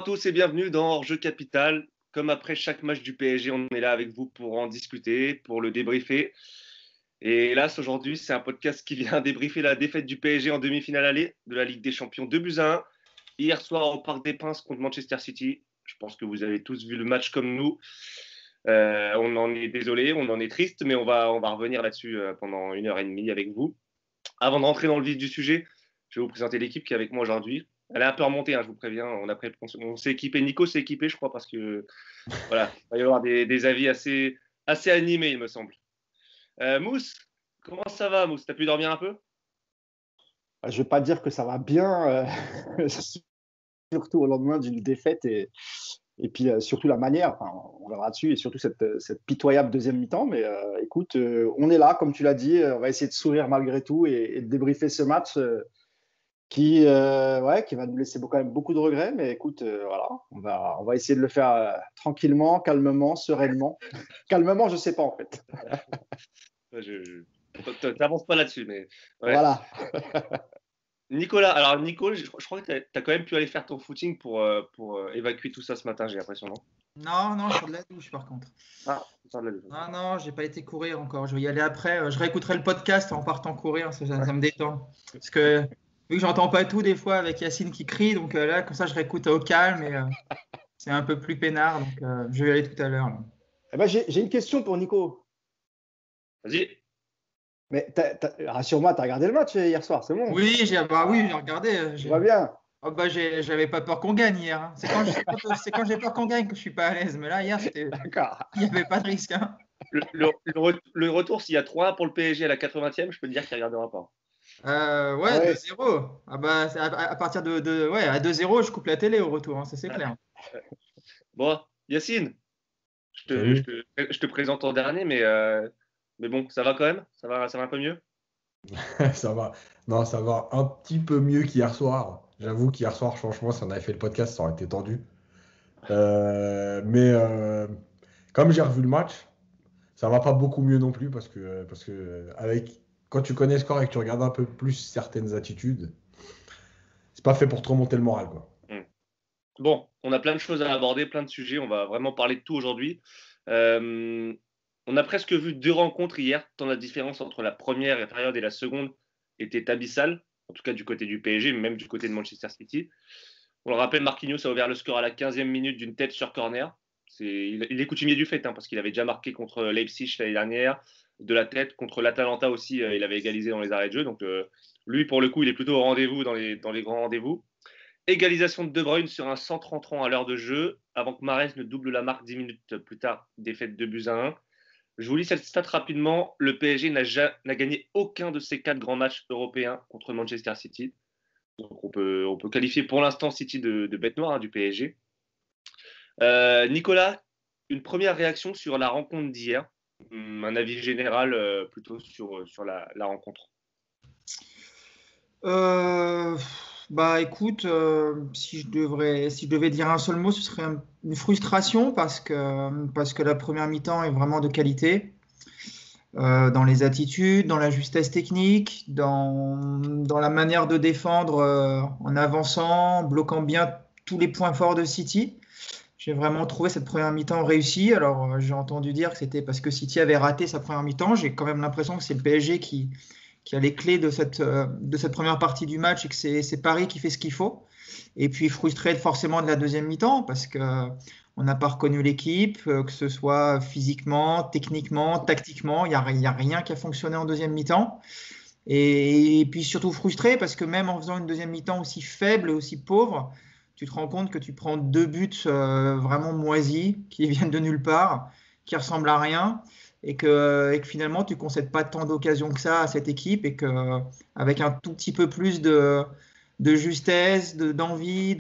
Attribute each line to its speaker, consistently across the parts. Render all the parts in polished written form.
Speaker 1: tous et bienvenue dans Hors-Jeu Capital. Comme après chaque match du PSG, on est là avec vous pour en discuter, pour le débriefer. Et hélas, aujourd'hui, c'est un podcast qui vient débriefer la défaite du PSG en demi-finale aller de la Ligue des Champions 2-1. Hier soir au Parc des Princes contre Manchester City. Je pense que vous avez tous vu le match comme nous. On en est désolé, on en est triste, mais on va revenir là-dessus pendant 1h30 avec vous. Avant de rentrer dans le vif du sujet, je vais vous présenter l'équipe qui est avec moi aujourd'hui. Elle est un peu remontée, je vous préviens. On s'est équipé, Nico s'est équipé, je crois, parce que voilà, il va y avoir des avis assez animés, il me semble. Mousse, comment ça va, Mousse? T'as pu dormir un peu?
Speaker 2: Je ne vais pas dire que ça va bien, surtout au lendemain d'une défaite et puis surtout la manière, enfin, on verra dessus, et surtout cette pitoyable deuxième mi-temps. Mais écoute, on est là, comme tu l'as dit, on va essayer de sourire malgré tout et de débriefer ce match qui va nous laisser quand même beaucoup de regrets. Mais écoute, voilà, on va essayer de le faire tranquillement, calmement, sereinement. Calmement, je ne sais pas en fait.
Speaker 1: T'avances pas là-dessus, mais ouais.
Speaker 2: Voilà.
Speaker 1: Nicolas, alors Nico, je crois que tu as quand même pu aller faire ton footing pour évacuer tout ça ce matin, j'ai l'impression, non?
Speaker 3: Non, je suis de la douche par contre.
Speaker 1: Ah, ça de la douche.
Speaker 3: Non, j'ai pas été courir encore. Je vais y aller après. Je réécouterai le podcast en partant courir, ça me détend. Parce que vu que j'entends pas tout des fois avec Yacine qui crie, donc là, comme ça, je réécoute au calme et c'est un peu plus peinard. Donc je vais y aller tout à l'heure.
Speaker 2: Eh ben, j'ai une question pour Nico.
Speaker 1: Vas-y.
Speaker 2: Mais rassure-moi, tu as regardé le match hier soir, c'est bon?
Speaker 3: Oui, j'ai regardé.
Speaker 2: Je vois bien.
Speaker 3: Oh, j'avais pas peur qu'on gagne hier. Hein. C'est quand j'ai peur qu'on gagne que je suis pas à l'aise. Mais là, hier, il n'y avait pas de risque. Hein.
Speaker 1: Le retour, s'il y a 3-1 pour le PSG à la 80e, je peux te dire qu'il ne regardera pas.
Speaker 3: 2-0. Ah bah, à partir à 2-0, je coupe la télé au retour, hein, ça c'est clair.
Speaker 1: Bon, Yacine, je te présente en dernier, mais bon, ça va quand même? Ça va un peu mieux?
Speaker 4: Ça va. Non, ça va un petit peu mieux qu'hier soir. J'avoue qu'hier soir, franchement, si on avait fait le podcast, ça aurait été tendu. Mais comme j'ai revu le match, ça va pas beaucoup mieux non plus parce que quand tu connais le score et que tu regardes un peu plus certaines attitudes, c'est pas fait pour te remonter le moral, quoi.
Speaker 1: Bon, on a plein de choses à aborder, plein de sujets. On va vraiment parler de tout aujourd'hui. On a presque vu 2 rencontres hier, tant la différence entre la première période et la seconde était abyssale, en tout cas du côté du PSG, mais même du côté de Manchester City. On le rappelle, Marquinhos a ouvert le score à la 15e minute d'une tête sur corner. Il est coutumier du fait, parce qu'il avait déjà marqué contre Leipzig l'année dernière, de la tête, contre l'Atalanta aussi, il avait égalisé dans les arrêts de jeu. Donc lui, pour le coup, il est plutôt au rendez-vous dans les grands rendez-vous. Égalisation de De Bruyne sur un centre entrant à l'heure de jeu, avant que Mahrez ne double la marque 10 minutes plus tard, défaite 2-1. Je vous lis cette stat rapidement. Le PSG n'a gagné aucun de ses 4 grands matchs européens contre Manchester City. Donc on peut qualifier pour l'instant City de bête noire du PSG. Nicolas, une première réaction sur la rencontre d'hier. Un avis général plutôt sur la rencontre.
Speaker 3: Bah écoute, si je devais dire un seul mot, ce serait une frustration parce que la première mi-temps est vraiment de qualité. Dans les attitudes, dans la justesse technique, dans la manière de défendre en avançant, bloquant bien tous les points forts de City. J'ai vraiment trouvé cette première mi-temps réussie. Alors, j'ai entendu dire que c'était parce que City avait raté sa première mi-temps. J'ai quand même l'impression que c'est le PSG qui a les clés de cette première partie du match et que c'est Paris qui fait ce qu'il faut. Et puis frustré forcément de la deuxième mi-temps parce qu'on n'a pas reconnu l'équipe, que ce soit physiquement, techniquement, tactiquement. Il n'y a rien qui a fonctionné en deuxième mi-temps. Et puis surtout frustré parce que même en faisant une deuxième mi-temps aussi faible et aussi pauvre, tu te rends compte que tu prends 2 buts vraiment moisis qui viennent de nulle part, qui ressemblent à rien. Et que finalement, tu ne concèdes pas tant d'occasions que ça à cette équipe et qu'avec un tout petit peu plus de justesse, d'envie,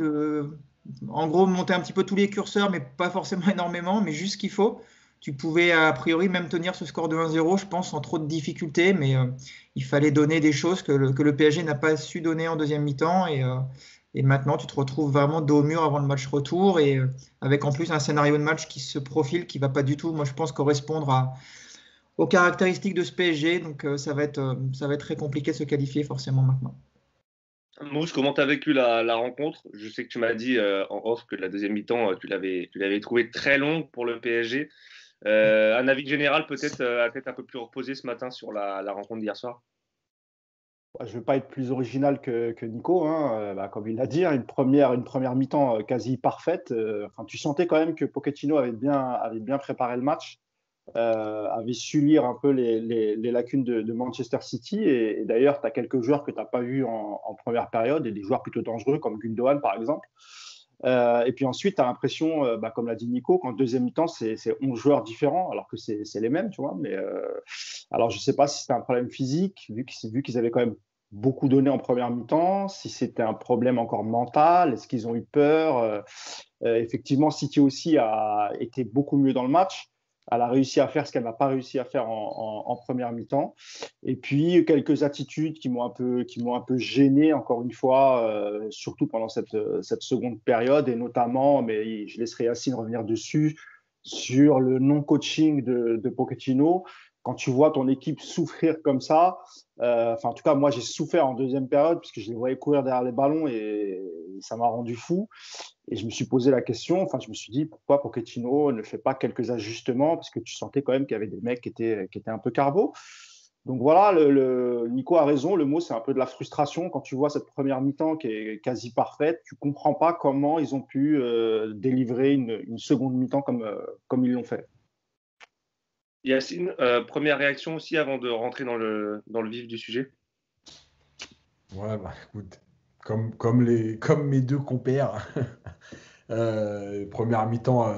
Speaker 3: en gros, monter un petit peu tous les curseurs, mais pas forcément énormément, mais juste ce qu'il faut, tu pouvais a priori même tenir ce score de 1-0, je pense, sans trop de difficultés, mais il fallait donner des choses que le PSG n'a pas su donner en deuxième mi-temps et maintenant, tu te retrouves vraiment dos au mur avant le match retour et avec en plus un scénario de match qui se profile, qui ne va pas du tout, moi je pense, correspondre aux caractéristiques de ce PSG. Donc ça va être très compliqué de se qualifier forcément maintenant.
Speaker 1: Mousse, comment tu as vécu la rencontre? Je sais que tu m'as dit en off que la deuxième mi-temps, tu l'avais trouvé très longue pour le PSG. Un avis général peut-être un peu plus reposé ce matin sur la rencontre d'hier soir?
Speaker 2: Je ne veux pas être plus original que Nico, hein. Comme il l'a dit, hein, une première mi-temps quasi parfaite. Enfin, tu sentais quand même que Pochettino avait bien préparé le match, avait su lire un peu les lacunes de Manchester City. Et d'ailleurs, tu as quelques joueurs que tu n'as pas vus en première période, et des joueurs plutôt dangereux comme Gundogan, par exemple. Et puis ensuite, tu as l'impression, comme l'a dit Nico, qu'en deuxième mi-temps, c'est 11 joueurs différents, alors que c'est les mêmes, tu vois. Mais alors, je ne sais pas si c'était un problème physique, vu qu'ils avaient quand même beaucoup donné en première mi-temps, si c'était un problème encore mental, est-ce qu'ils ont eu peur. Effectivement, City aussi a été beaucoup mieux dans le match. Elle a réussi à faire ce qu'elle n'a pas réussi à faire en première mi-temps. Et puis, quelques attitudes qui m'ont un peu gêné, encore une fois, surtout pendant cette seconde période, et notamment, mais je laisserai Yacine revenir dessus, sur le non-coaching de Pochettino. Quand tu vois ton équipe souffrir comme ça, en tout cas, moi, j'ai souffert en deuxième période, puisque je les voyais courir derrière les ballons, et ça m'a rendu fou. Et je me suis posé la question, je me suis dit, pourquoi Pochettino ne fait pas quelques ajustements, parce que tu sentais quand même qu'il y avait des mecs qui étaient un peu carbo. Donc voilà, Nico a raison, le mot c'est un peu de la frustration. Quand tu vois cette première mi-temps qui est quasi parfaite, tu ne comprends pas comment ils ont pu délivrer une seconde mi-temps comme ils l'ont fait.
Speaker 1: Yacine, première réaction aussi avant de rentrer dans le vif du sujet?
Speaker 4: Ouais, écoute, comme mes deux compères, première mi-temps,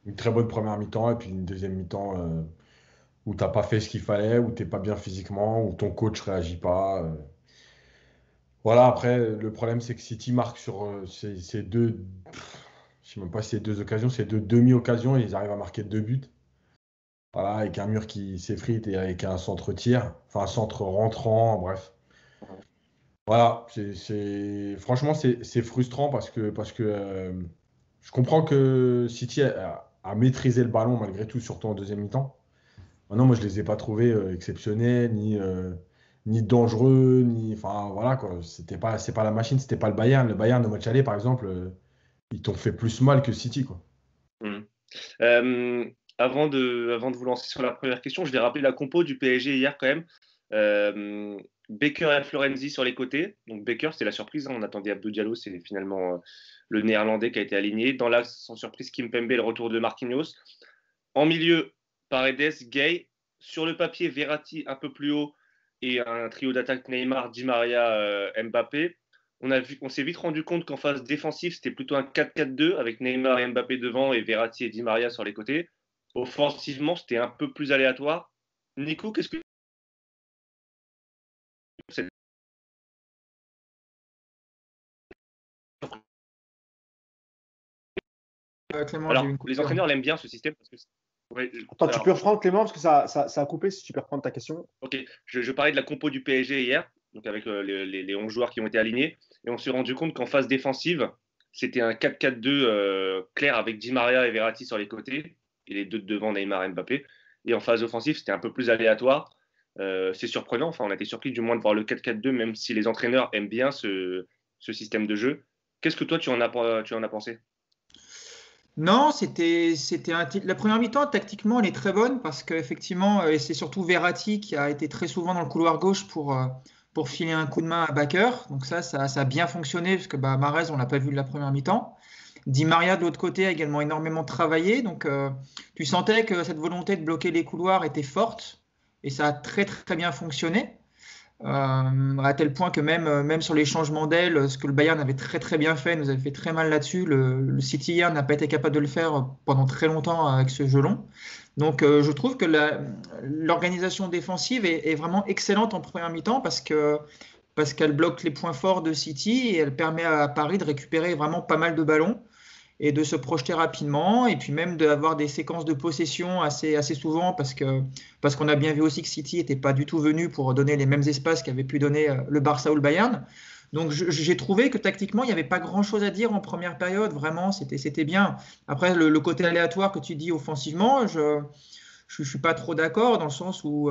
Speaker 4: une très bonne première mi-temps, et puis une deuxième mi-temps où t'as pas fait ce qu'il fallait, où t'es pas bien physiquement, où ton coach réagit pas. Voilà, après, le problème, c'est que City marque sur ces deux, je sais même pas si c'est deux occasions, c'est deux demi-occasions, et ils arrivent à marquer 2 buts. Voilà, avec un mur qui s'effrite et avec un centre-tir, enfin un centre rentrant, bref. Voilà, franchement, c'est frustrant parce que je comprends que City a maîtrisé le ballon malgré tout, surtout en deuxième mi-temps. Maintenant, moi, je les ai pas trouvés exceptionnels, ni dangereux, enfin, voilà, quoi. C'est pas la machine, c'était pas le Bayern. Le Bayern, au match aller, par exemple, ils t'ont fait plus mal que City, quoi.
Speaker 1: Mmh. Avant de vous lancer sur la première question, je vais rappeler la compo du PSG hier quand même. Baker et Florenzi sur les côtés. Donc Baker, c'était la surprise, hein. On attendait Abdou Diallo, c'est finalement le Néerlandais qui a été aligné. Dans l'axe, sans surprise, Kimpembe, le retour de Marquinhos. En milieu, Paredes, Gay. Sur le papier, Verratti un peu plus haut et un trio d'attaque Neymar, Di Maria, Mbappé. On s'est vite rendu compte qu'en phase défensive, c'était plutôt un 4-4-2 avec Neymar et Mbappé devant et Verratti et Di Maria sur les côtés. Offensivement, c'était un peu plus aléatoire. Nico, qu'est-ce que c'est?
Speaker 3: Clément, j'ai eu
Speaker 1: Alors,
Speaker 3: une
Speaker 1: les
Speaker 3: coupure.
Speaker 1: entraîneurs l'aiment bien ce système parce que ouais,
Speaker 2: Attends, tu peux reprendre Clément, parce que ça a coupé, si tu peux reprendre ta question.
Speaker 1: ok, je parlais de la compo du PSG hier, donc avec les 11 joueurs qui ont été alignés, et on s'est rendu compte qu'en phase défensive, c'était un 4-4-2 clair avec Di Maria et Verratti sur les côtés, et les deux de devant, Neymar et Mbappé. Et en phase offensive, c'était un peu plus aléatoire. C'est surprenant, enfin, on a été surpris du moins de voir le 4-4-2, même si les entraîneurs aiment bien ce système de jeu. Qu'est-ce que toi, tu en as pensé?
Speaker 3: Non, la première mi-temps, tactiquement, elle est très bonne parce qu'effectivement, et c'est surtout Verratti qui a été très souvent dans le couloir gauche pour filer un coup de main à Bakker. Donc ça a bien fonctionné parce que Mahrez, on l'a pas vu de la première mi-temps. Di Maria, de l'autre côté, a également énormément travaillé. Donc tu sentais que cette volonté de bloquer les couloirs était forte et ça a très très bien fonctionné. À tel point que même sur les changements d'aile, ce que le Bayern avait très très bien fait, nous avait fait très mal là-dessus. Le City hier n'a pas été capable de le faire pendant très longtemps avec ce jeu long. Donc je trouve que l'organisation défensive est vraiment excellente en première mi-temps parce qu'elle bloque les points forts de City et elle permet à Paris de récupérer vraiment pas mal de ballons et de se projeter rapidement, et puis même d'avoir des séquences de possession assez souvent, parce qu'on a bien vu aussi que City n'était pas du tout venu pour donner les mêmes espaces qu'avait pu donner le Barça ou le Bayern. Donc j'ai trouvé que tactiquement, il n'y avait pas grand-chose à dire en première période, vraiment, c'était bien. Après, le côté aléatoire que tu dis offensivement, je ne suis pas trop d'accord, dans le sens où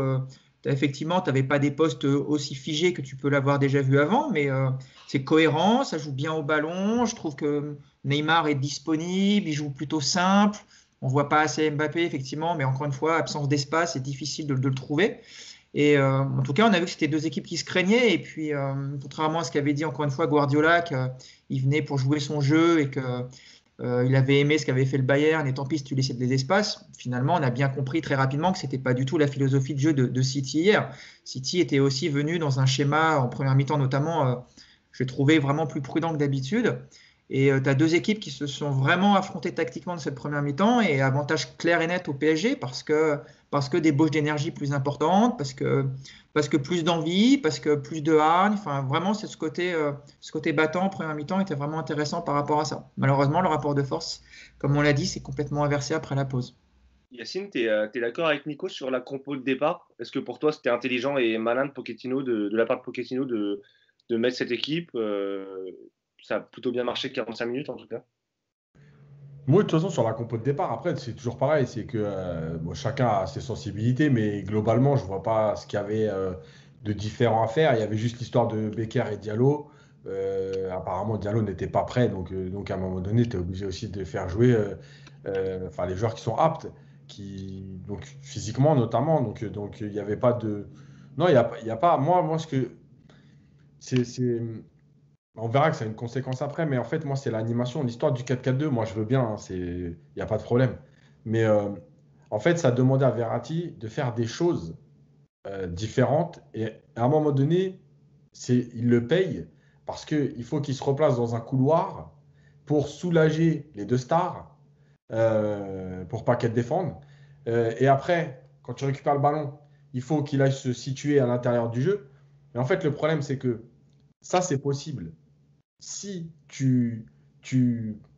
Speaker 3: effectivement, tu n'avais pas des postes aussi figés que tu peux l'avoir déjà vu avant, mais c'est cohérent, ça joue bien au ballon. Je trouve que Neymar est disponible, il joue plutôt simple. On ne voit pas assez Mbappé, effectivement, mais encore une fois, absence d'espace, c'est difficile de le trouver. Et en tout cas, on a vu que c'était deux équipes qui se craignaient. Et puis, contrairement à ce qu'avait dit encore une fois Guardiola, qu'il venait pour jouer son jeu et qu'il avait aimé ce qu'avait fait le Bayern, et tant pis si tu laissais des espaces, finalement, on a bien compris très rapidement que ce n'était pas du tout la philosophie de jeu de City hier. City était aussi venu dans un schéma, en première mi-temps notamment, je trouvais vraiment plus prudent que d'habitude. Et tu as deux équipes qui se sont vraiment affrontées tactiquement dans cette première mi-temps et avantage clair et net au PSG parce que des bauches d'énergie plus importantes, parce que plus d'envie, parce que plus de hargne. Enfin, vraiment, ce côté battant en première mi-temps était vraiment intéressant par rapport à ça. Malheureusement, le rapport de force, comme on l'a dit, c'est complètement inversé après la pause.
Speaker 1: Yacine, tu es d'accord avec Nico sur la compo de départ? Est-ce que pour toi, c'était intelligent et malin de Pochettino, de la part de Pochettino, de mettre cette équipe ça a plutôt bien marché 45 minutes en tout cas.
Speaker 4: Moi, de toute façon, sur la compo de départ, après, c'est toujours pareil. C'est que bon, chacun a ses sensibilités, mais globalement, je vois pas ce qu'il y avait de différent à faire. Il y avait juste l'histoire de Becker et Diallo. Apparemment, Diallo n'était pas prêt, donc à un moment donné, tu es obligé aussi de faire jouer enfin, les joueurs qui sont aptes, donc physiquement notamment. Donc il n'y avait pas de. Non, il y a pas. Moi, ce que. C'est. On verra que ça a une conséquence après, mais en fait, moi, c'est l'animation. L'histoire du 4-4-2, moi, je veux bien, hein, il n'y a pas de problème. Mais en fait, ça demandait à Verratti de faire des choses différentes. Et à un moment donné, il le paye parce qu'il faut qu'il se replace dans un couloir pour soulager les deux stars, pour pas qu'elles défendent. Et après, quand tu récupères le ballon, il faut qu'il aille se situer à l'intérieur du jeu. Et en fait, le problème, c'est que ça, c'est possible si tu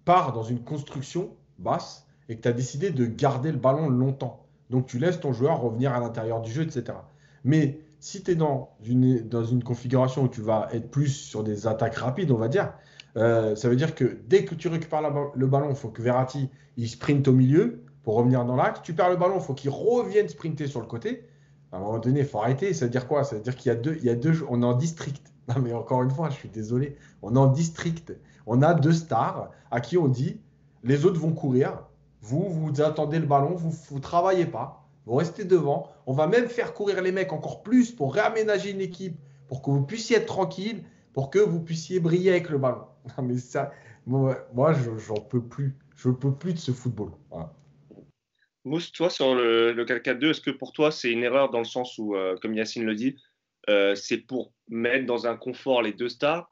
Speaker 4: pars dans une construction basse et que tu as décidé de garder le ballon longtemps. Donc tu laisses ton joueur revenir à l'intérieur du jeu, etc. Mais si tu es dans une configuration où tu vas être plus sur des attaques rapides, on va dire, ça veut dire que dès que tu récupères le ballon, il faut que Verratti il sprinte au milieu pour revenir dans l'axe. Tu perds le ballon, il faut qu'il revienne sprinter sur le côté. À un moment donné, il faut arrêter. Ça veut dire quoi? Ça veut dire il y a deux, on est en district. Non, mais encore une fois, je suis désolé. On est en district. On a deux stars à qui on dit les autres vont courir. Vous attendez le ballon, vous ne travaillez pas. Vous restez devant. On va même faire courir les mecs encore plus pour réaménager une équipe, pour que vous puissiez être tranquille, pour que vous puissiez briller avec le ballon. Non, mais ça, moi j'en peux plus. Je ne peux plus de ce football. Voilà.
Speaker 1: Mousse, toi, sur le 4-4-2, est-ce que pour toi, c'est une erreur dans le sens où, comme Yacine le dit, c'est pour mettre dans un confort les deux stars?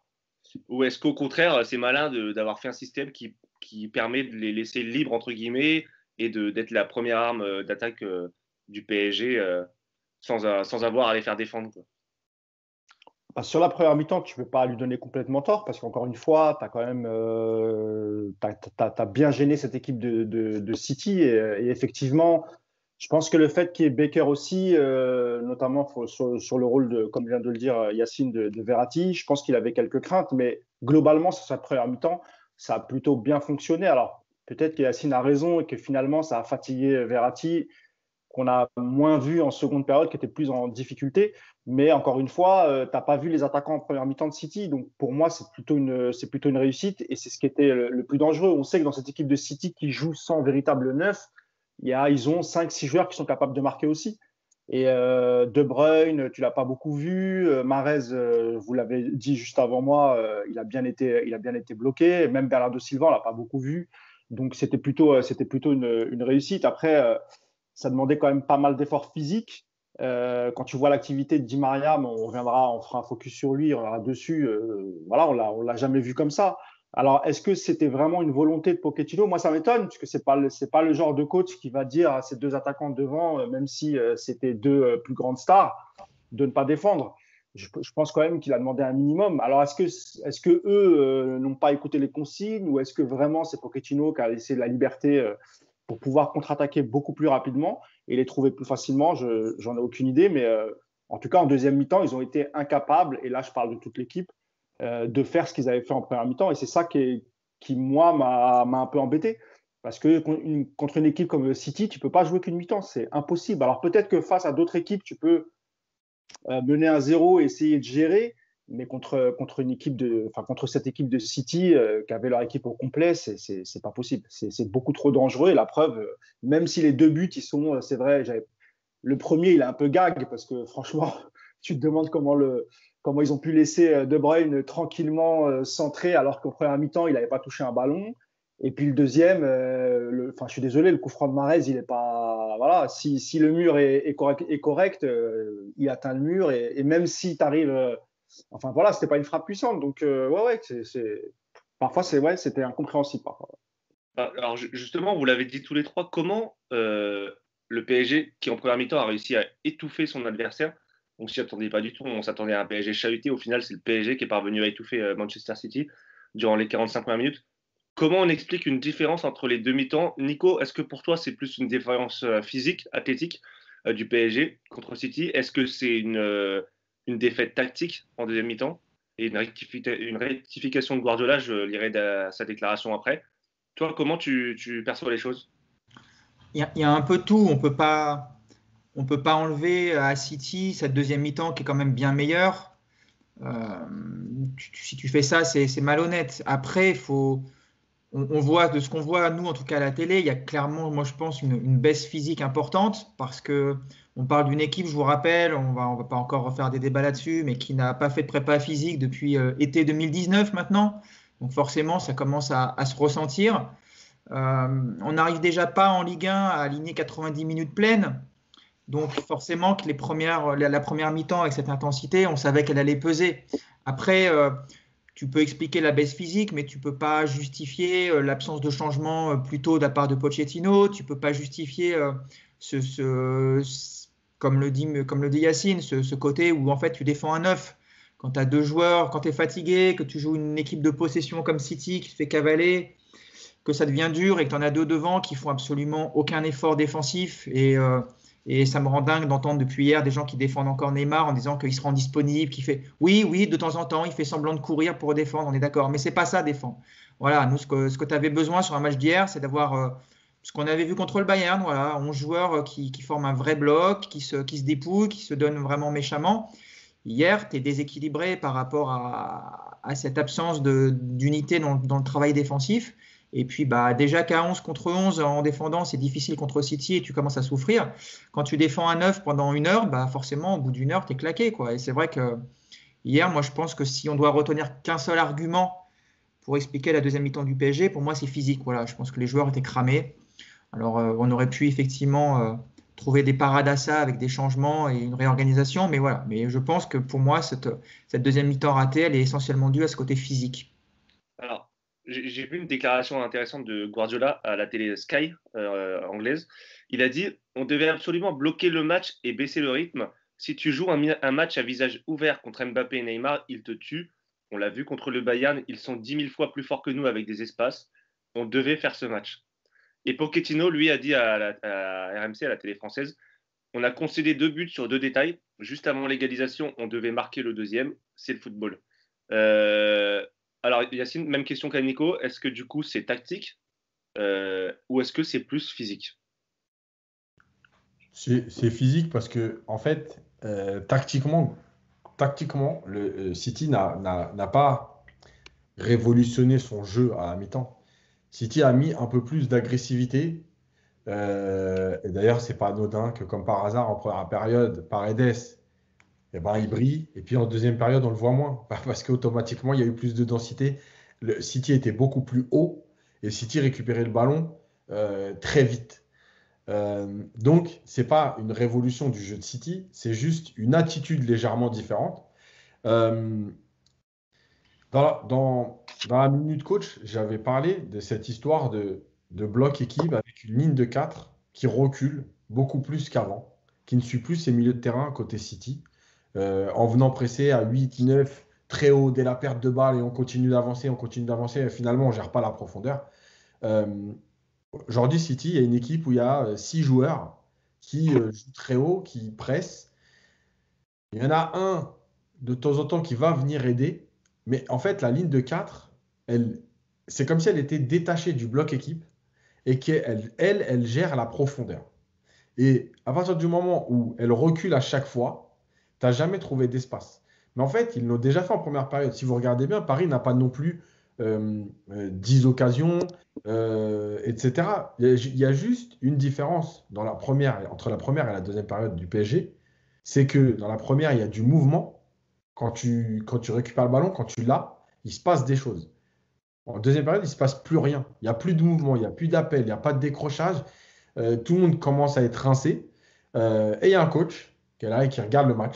Speaker 1: Ou est-ce qu'au contraire, c'est malin d'avoir fait un système qui permet de les laisser libres, entre guillemets, et d'être la première arme d'attaque du PSG sans avoir à les faire défendre, quoi?
Speaker 2: Bah, sur la première mi-temps, tu ne peux pas lui donner complètement tort parce qu'encore une fois, tu as quand même t'as bien gêné cette équipe de City. Et effectivement, je pense que le fait qu'il y ait Baker aussi, notamment sur le rôle, comme vient de le dire Yacine, de Verratti, je pense qu'il avait quelques craintes. Mais globalement, sur sa première mi-temps, ça a plutôt bien fonctionné. Alors, peut-être que Yacine a raison et que finalement, ça a fatigué Verratti, qu'on a moins vu en seconde période, qui était plus en difficulté. Mais encore une fois, tu n'as pas vu les attaquants en première mi-temps de City. Donc pour moi, c'est plutôt une réussite et c'est ce qui était le plus dangereux. On sait que dans cette équipe de City qui joue sans véritable neuf, ils ont 5-6 joueurs qui sont capables de marquer aussi. Et De Bruyne, tu ne l'as pas beaucoup vu. Mahrez, vous l'avez dit juste avant moi, il a bien été bloqué. Même Bernardo Silva, on ne l'a pas beaucoup vu. Donc c'était plutôt une réussite. Après, ça demandait quand même pas mal d'efforts physiques. Quand tu vois l'activité de Di Maria, on fera un focus sur lui, on reviendra dessus. Voilà, on l'a jamais vu comme ça. Alors, est-ce que c'était vraiment une volonté de Pochettino? Moi, ça m'étonne, parce que c'est pas le genre de coach qui va dire à ces deux attaquants devant, même si c'était deux plus grandes stars, de ne pas défendre. Je pense quand même qu'il a demandé un minimum. Alors, est-ce que eux n'ont pas écouté les consignes, ou est-ce que vraiment c'est Pochettino qui a laissé la liberté pour pouvoir contre-attaquer beaucoup plus rapidement et les trouver plus facilement? J'en ai aucune idée, mais en tout cas, en deuxième mi-temps, ils ont été incapables, et là, je parle de toute l'équipe, de faire ce qu'ils avaient fait en première mi-temps. Et c'est ça qui moi, m'a un peu embêté. Parce que contre une équipe comme City, tu ne peux pas jouer qu'une mi-temps. C'est impossible. Alors peut-être que face à d'autres équipes, tu peux mener 1-0 et essayer de gérer. Mais contre cette équipe de City qui avait leur équipe au complet, c'est pas possible. C'est beaucoup trop dangereux. Et la preuve, même si les 2 buts, c'est vrai, le premier, il est un peu gag parce que franchement, tu te demandes comment ils ont pu laisser De Bruyne tranquillement centrer alors qu'au premier mi-temps, il n'avait pas touché un ballon. Et puis le deuxième, je suis désolé, le coup franc de Mahrez, il est pas. Voilà, si le mur est correct, il atteint le mur. Et même si tu arrives. Enfin voilà, c'était pas une frappe puissante. Donc, ouais, parfois, c'était incompréhensible. Parfois.
Speaker 1: Alors justement, vous l'avez dit tous les trois, comment le PSG, qui en première mi-temps a réussi à étouffer son adversaire, on s'y attendait pas du tout, on s'attendait à un PSG chahuté, au final c'est le PSG qui est parvenu à étouffer Manchester City durant les 45 premières minutes. Comment on explique une différence entre les deux mi-temps? Nico, est-ce que pour toi c'est plus une différence physique, athlétique du PSG contre City? Est-ce que c'est une défaite tactique en deuxième mi-temps et une rectification de Guardiola? Je lirai sa déclaration après. Toi, comment tu perçois les choses?
Speaker 3: Il y a un peu tout. On peut pas enlever à City cette deuxième mi-temps qui est quand même bien meilleure. Si tu fais ça, c'est malhonnête. Après, on voit de ce qu'on voit nous en tout cas à la télé, il y a clairement, moi je pense, une baisse physique importante parce que on parle d'une équipe, je vous rappelle, on va pas encore refaire des débats là-dessus, mais qui n'a pas fait de prépa physique depuis été 2019 maintenant. Donc forcément, ça commence à se ressentir. On n'arrive déjà pas en Ligue 1 à aligner 90 minutes pleines. Donc forcément que la première mi-temps avec cette intensité, on savait qu'elle allait peser. Après, tu peux expliquer la baisse physique, mais tu ne peux pas justifier l'absence de changement plus tôt de la part de Pochettino. Tu ne peux pas justifier, comme le dit Yacine, ce côté où en fait tu défends un 9. Quand tu as 2 joueurs, quand tu es fatigué, que tu joues une équipe de possession comme City qui te fait cavaler, que ça devient dur et que tu en as 2 devant qui font absolument aucun effort défensif. Et ça me rend dingue d'entendre depuis hier des gens qui défendent encore Neymar en disant qu'il se rend disponible, qu'il fait oui, de temps en temps, il fait semblant de courir pour défendre, on est d'accord, mais c'est pas ça défendre. Voilà, nous, ce que tu avais besoin sur un match d'hier, c'est d'avoir ce qu'on avait vu contre le Bayern, voilà, 11 joueurs qui forment un vrai bloc, qui se dépouillent, qui se donnent vraiment méchamment. Hier, tu es déséquilibré par rapport à cette absence d'unité dans le travail défensif. Et puis, déjà qu'à 11 contre 11 en défendant, c'est difficile contre City et tu commences à souffrir. Quand tu défends un 9 pendant 1 heure, forcément, au bout d'1 heure, tu es claqué, quoi. Et c'est vrai que hier, moi, je pense que si on doit retenir qu'un seul argument pour expliquer la deuxième mi-temps du PSG, pour moi, c'est physique. Voilà, je pense que les joueurs étaient cramés. Alors, on aurait pu effectivement trouver des parades à ça avec des changements et une réorganisation. Mais voilà, mais je pense que pour moi, cette deuxième mi-temps ratée, elle est essentiellement due à ce côté physique.
Speaker 1: Alors, j'ai vu une déclaration intéressante de Guardiola à la télé Sky anglaise. Il a dit on devait absolument bloquer le match et baisser le rythme. Si tu joues un match à visage ouvert contre Mbappé et Neymar, ils te tuent. On l'a vu contre le Bayern, ils sont 10 000 fois plus forts que nous avec des espaces. On devait faire ce match. Et Pochettino, lui, a dit à RMC, à la télé française, on a concédé 2 buts sur 2 détails. Juste avant l'égalisation, on devait marquer le deuxième. C'est le football. Alors, Yacine, même question qu'à Nico. Est-ce que du coup, c'est tactique ou est-ce que c'est plus physique?
Speaker 4: C'est physique parce que, en fait, tactiquement, le City n'a pas révolutionné son jeu à la mi-temps. City a mis un peu plus d'agressivité. Et d'ailleurs, c'est pas anodin que, comme par hasard, en première période, Paredes, il brille. Et puis en deuxième période, on le voit moins. Parce qu'automatiquement, il y a eu plus de densité. Le City était beaucoup plus haut. Et City récupérait le ballon très vite. Donc, ce n'est pas une révolution du jeu de City. C'est juste une attitude légèrement différente. Dans la minute coach, j'avais parlé de cette histoire de bloc équipe avec une ligne de 4 qui recule beaucoup plus qu'avant, qui ne suit plus ses milieux de terrain côté City, en venant presser à 8, 9, très haut dès la perte de balle et on continue d'avancer, et finalement on ne gère pas la profondeur. Aujourd'hui, City, il y a une équipe où il y a 6 joueurs qui jouent très haut, qui pressent. Il y en a un de temps en temps qui va venir aider. Mais en fait, la ligne de 4, c'est comme si elle était détachée du bloc équipe et qu'elle gère la profondeur. Et à partir du moment où elle recule à chaque fois, Tu n'as jamais trouvé d'espace. Mais en fait, ils l'ont déjà fait en première période. Si vous regardez bien, Paris n'a pas non plus 10 occasions, etc. Il y a juste une différence entre la première et la deuxième période du PSG. C'est que dans la première, il y a du mouvement. Quand tu récupères le ballon, quand tu l'as, il se passe des choses. En deuxième période, il ne se passe plus rien. Il n'y a plus de mouvement, il n'y a plus d'appel, il n'y a pas de décrochage. Tout le monde commence à être rincé. Et il y a un coach qui est là et qui regarde le match.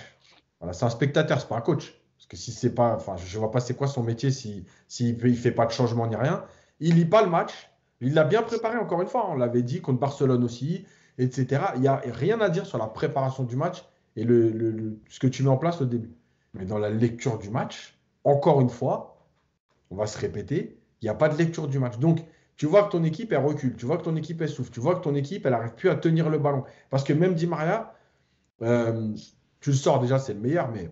Speaker 4: Voilà, c'est un spectateur, c'est pas un coach. Parce que si c'est pas, enfin, je vois pas c'est quoi son métier si il fait pas de changement ni rien. Il lit pas le match. Il l'a bien préparé encore une fois. On l'avait dit contre Barcelone aussi, etc. Il n'y a rien à dire sur la préparation du match et ce que tu mets en place au début. Mais dans la lecture du match, encore une fois, on va se répéter, il n'y a pas de lecture du match. Donc, tu vois que ton équipe, elle recule. Tu vois que ton équipe, elle souffle. Tu vois que ton équipe, elle n'arrive plus à tenir le ballon. Parce que même Di Maria, tu le sors déjà, c'est le meilleur, mais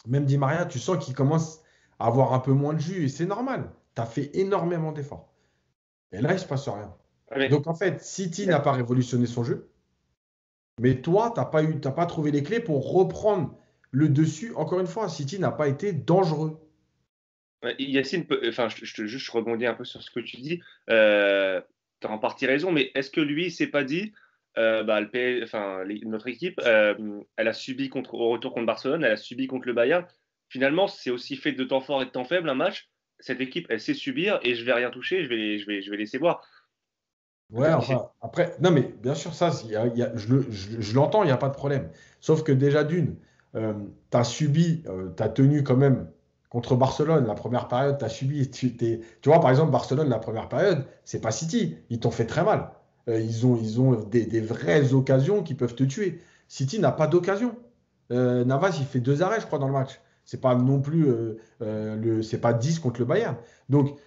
Speaker 4: même Di Maria, tu sens qu'il commence à avoir un peu moins de jus et c'est normal. Tu as fait énormément d'efforts. Et là, il ne se passe rien.
Speaker 1: Mais,
Speaker 4: Donc, en fait, City n'a pas révolutionné son jeu, mais toi, tu n'as pas trouvé les clés pour reprendre le dessus. Encore une fois, City n'a pas été dangereux.
Speaker 1: Yacine, enfin, je rebondis un peu sur ce que tu dis. Tu as en partie raison, mais est-ce que lui, il s'est pas dit, notre équipe, elle a subi au retour contre Barcelone, elle a subi contre le Bayern. Finalement, c'est aussi fait de temps forts et de temps faibles un match. Cette équipe, elle sait subir et je vais rien toucher, je vais laisser voir.
Speaker 4: Ouais, enfin, après, non, mais bien sûr, ça, je l'entends, il n'y a pas de problème. Sauf que déjà, tu as tenu quand même contre Barcelone la première période, tu as subi. Tu vois, par exemple, Barcelone, la première période, c'est pas City. Ils t'ont fait très mal. Ils ont des vraies occasions qui peuvent te tuer. City n'a pas d'occasion. Navas, il fait 2 arrêts, je crois, dans le match. C'est pas non plus c'est pas 10 contre le Bayern. Donc,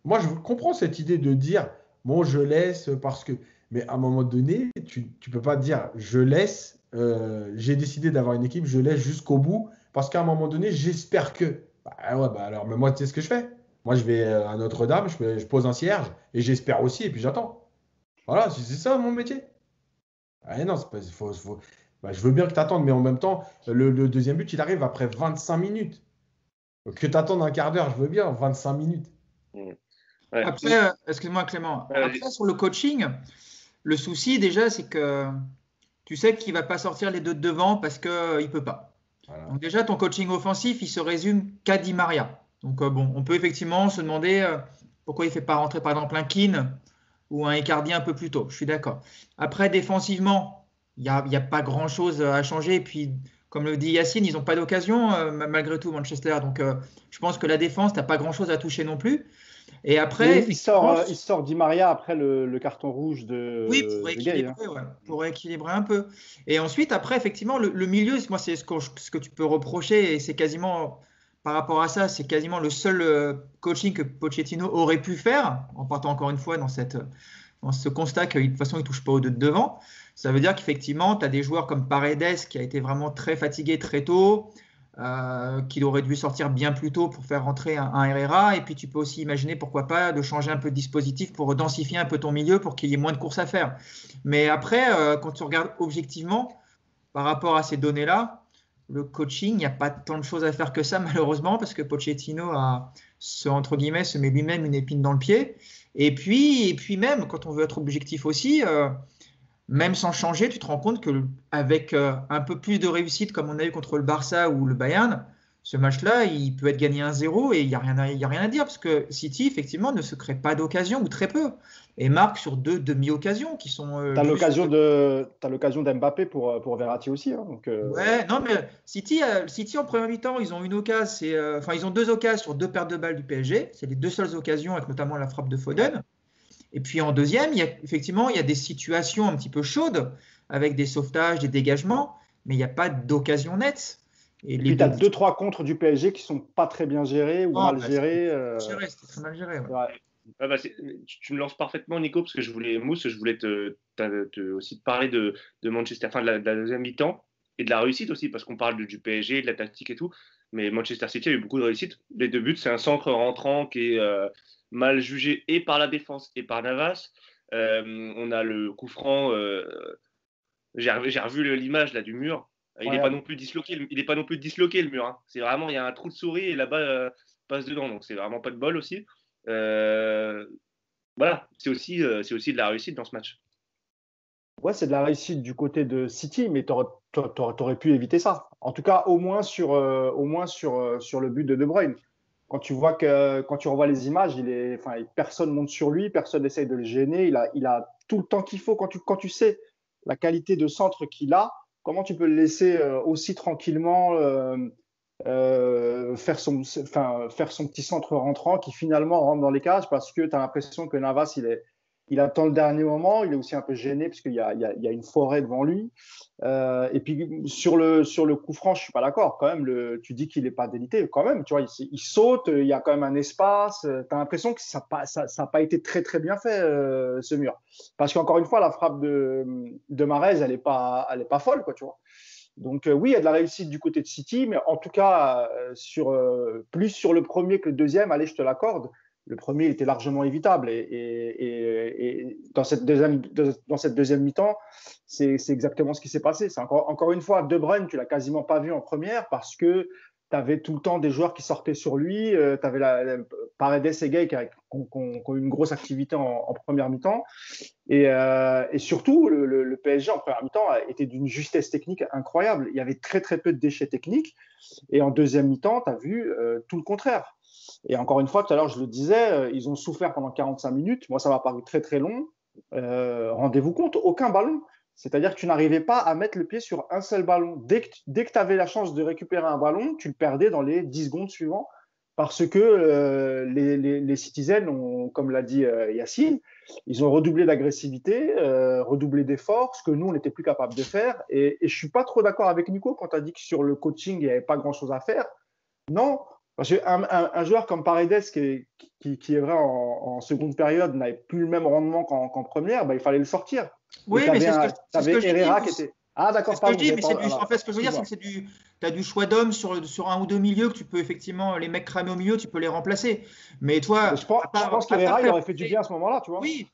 Speaker 4: moi, je comprends cette idée de dire. Bon, je laisse parce que. Mais à un moment donné, tu ne peux pas dire je laisse, j'ai décidé d'avoir une équipe, je laisse jusqu'au bout parce qu'à un moment donné, j'espère que. Bah ouais, bah alors, mais moi, tu sais ce que je fais? Moi, je vais à Notre-Dame, je pose un cierge et j'espère aussi et puis j'attends. Voilà, c'est ça mon métier. Ah, non, c'est pas, bah, je veux bien que tu attendes, mais en même temps, le deuxième but, il arrive après 25 minutes. Donc, que tu attendes un quart d'heure, je veux bien, 25 minutes.
Speaker 1: Ouais.
Speaker 3: Après, excuse-moi Clément, après sur le coaching, le souci déjà c'est que tu sais qu'il ne va pas sortir les deux de devant parce qu'il ne peut pas.
Speaker 4: Voilà.
Speaker 3: Donc déjà ton coaching offensif, il se résume qu'à Di Maria. Donc bon, on peut effectivement se demander pourquoi il ne fait pas rentrer par exemple un Keane ou un Icardi un peu plus tôt, je suis d'accord. Après défensivement, il n'y a pas grand-chose à changer. Et puis comme le dit Yacine, ils n'ont pas d'occasion malgré tout Manchester. Donc je pense que la défense, tu n'as pas grand-chose à toucher non plus. Et après,
Speaker 2: il sort Di Maria après le carton rouge de
Speaker 3: Gay. Pour équilibrer un peu. Et ensuite, après, effectivement, le milieu, moi, c'est ce que tu peux reprocher, et c'est quasiment, par rapport à ça, c'est quasiment le seul coaching que Pochettino aurait pu faire, en partant encore une fois dans ce constat que de toute façon, il ne touche pas aux deux de devant. Ça veut dire qu'effectivement, tu as des joueurs comme Paredes qui a été vraiment très fatigué très tôt, qu'il aurait dû sortir bien plus tôt pour faire rentrer un Herrera. Et puis tu peux aussi imaginer, pourquoi pas, de changer un peu de dispositif pour densifier un peu ton milieu pour qu'il y ait moins de courses à faire. Mais après, quand tu regardes objectivement, par rapport à ces données-là, le coaching, il n'y a pas tant de choses à faire que ça, malheureusement, parce que Pochettino entre guillemets, se met lui-même une épine dans le pied. Et puis même, quand on veut être objectif aussi, même sans changer, tu te rends compte qu'avec un peu plus de réussite, comme on a eu contre le Barça ou le Bayern, ce match-là, il peut être gagné 1-0 et il n'y a rien à dire parce que City, effectivement, ne se crée pas d'occasion ou très peu et marque sur 2 demi-occasions qui sont.
Speaker 2: Tu as l'occasion d'Mbappé pour Verratti aussi. Hein, donc,
Speaker 3: Ouais, non, mais City en première mi-temps, ils ont une occasion, ils ont 2 occasions sur 2 pertes de balles du PSG. C'est les 2 seules occasions, avec notamment la frappe de Foden. Et puis en deuxième, il y a des situations un petit peu chaudes avec des sauvetages, des dégagements, mais il n'y a pas d'occasion nette.
Speaker 2: Et puis tu as 2-3 contres du PSG qui ne sont pas très bien gérés ou mal gérés.
Speaker 3: C'était très mal géré. Ouais.
Speaker 1: Ouais. Tu me lances parfaitement, Nico, parce que je voulais aussi te parler de Manchester, enfin de la deuxième mi-temps et de la réussite aussi, parce qu'on parle du PSG, de la tactique et tout. Mais Manchester City a eu beaucoup de réussite. Les 2 buts, c'est un centre rentrant qui est mal jugé et par la défense et par Navas. On a le coup franc. J'ai revu l'image là du mur. Il n'est pas non plus disloqué, le mur. Hein. C'est vraiment, il y a un trou de souris et là-bas passe dedans. Donc c'est vraiment pas de bol aussi. Voilà, c'est aussi de la réussite dans ce match.
Speaker 2: Ouais, c'est de la réussite du côté de City, mais tu aurais pu éviter ça. En tout cas, au moins sur le but de De Bruyne. Quand tu revois les images, personne monte sur lui, personne n'essaye de le gêner. Il a tout le temps qu'il faut. Quand tu sais la qualité de centre qu'il a, comment tu peux le laisser aussi tranquillement faire son petit centre rentrant qui finalement rentre dans les cages parce que tu as l'impression que Navas, il attend le dernier moment. Il est aussi un peu gêné parce qu'il y a une forêt devant lui. Et puis sur le coup franc, je suis pas d'accord. Quand même, tu dis qu'il n'est pas délité. Quand même, tu vois, il saute. Il y a quand même un espace. Tu as l'impression que ça n'a pas été très très bien fait ce mur. Parce qu'encore une fois, la frappe de Mahrez, elle est pas folle, quoi, tu vois. Donc oui, il y a de la réussite du côté de City, mais en tout cas plus sur le premier que le deuxième. Allez, je te l'accorde. Le premier était largement évitable et dans cette deuxième mi-temps, c'est exactement ce qui s'est passé. C'est encore une fois, De Bruyne, tu l'as quasiment pas vu en première parce que tu avais tout le temps des joueurs qui sortaient sur lui. Tu avais Paredes et Gay qui ont eu une grosse activité en première mi-temps. Et surtout, le PSG en première mi-temps était d'une justesse technique incroyable. Il y avait très très peu de déchets techniques. Et en deuxième mi-temps, tu as vu tout le contraire. Et encore une fois, tout à l'heure, je le disais, ils ont souffert pendant 45 minutes. Moi, ça m'a paru très, très long. Rendez-vous compte, aucun ballon. C'est-à-dire que tu n'arrivais pas à mettre le pied sur un seul ballon. Dès que tu avais la chance de récupérer un ballon, tu le perdais dans les 10 secondes suivantes parce que les Citizens ont, comme l'a dit Yacine, ils ont redoublé d'agressivité, redoublé d'efforts, ce que nous, on n'était plus capable de faire. Et je ne suis pas trop d'accord avec Nico quand tu as dit que sur le coaching, il n'y avait pas grand-chose à faire. Non, parce qu'un joueur comme Paredes, qui est vrai en seconde période, n'avait plus le même rendement qu'en première, il fallait le sortir.
Speaker 3: Oui, mais c'est ce que je
Speaker 2: Herrera
Speaker 3: dis.
Speaker 2: qui était… Ah, d'accord,
Speaker 3: pardon. En fait, ce que je veux dire, c'est que tu as du choix d'hommes sur un ou deux milieux que tu peux effectivement, les mecs cramés au milieu, tu peux les remplacer. Mais toi,
Speaker 2: je pense qu'Herrera, il aurait fait du bien à ce moment-là, tu vois.
Speaker 3: Oui,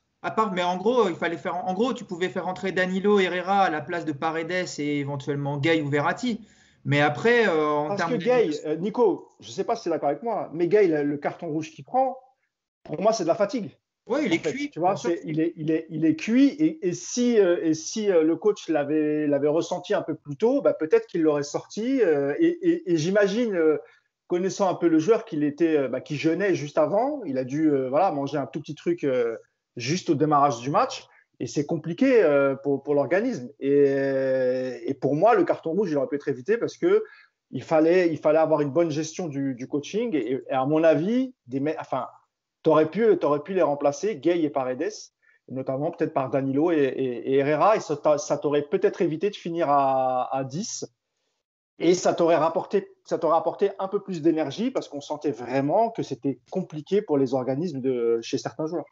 Speaker 3: mais en gros, tu pouvais faire entrer Danilo Herrera à la place de Paredes et éventuellement Gay ou Verratti. Mais après,
Speaker 2: parce que Gay, Nico, je ne sais pas si tu es d'accord avec moi, mais Gay, le carton rouge qu'il prend, pour moi, c'est de la fatigue.
Speaker 3: Oui, il est cuit.
Speaker 2: Tu vois, il est cuit. Et si le coach l'avait ressenti un peu plus tôt, peut-être qu'il l'aurait sorti. Et j'imagine, connaissant un peu le joueur, qu'il jeûnait juste avant. Il a dû manger un tout petit truc juste au démarrage du match. Et c'est compliqué pour l'organisme. Et pour moi, le carton rouge, il aurait pu être évité parce qu'il fallait avoir une bonne gestion du coaching. Et à mon avis, tu aurais pu les remplacer, Gay et Paredes, notamment peut-être par Danilo et Herrera. Et ça t'aurait peut-être évité de finir à 10. Et ça t'aurait apporté un peu plus d'énergie parce qu'on sentait vraiment que c'était compliqué pour les organismes chez certains joueurs.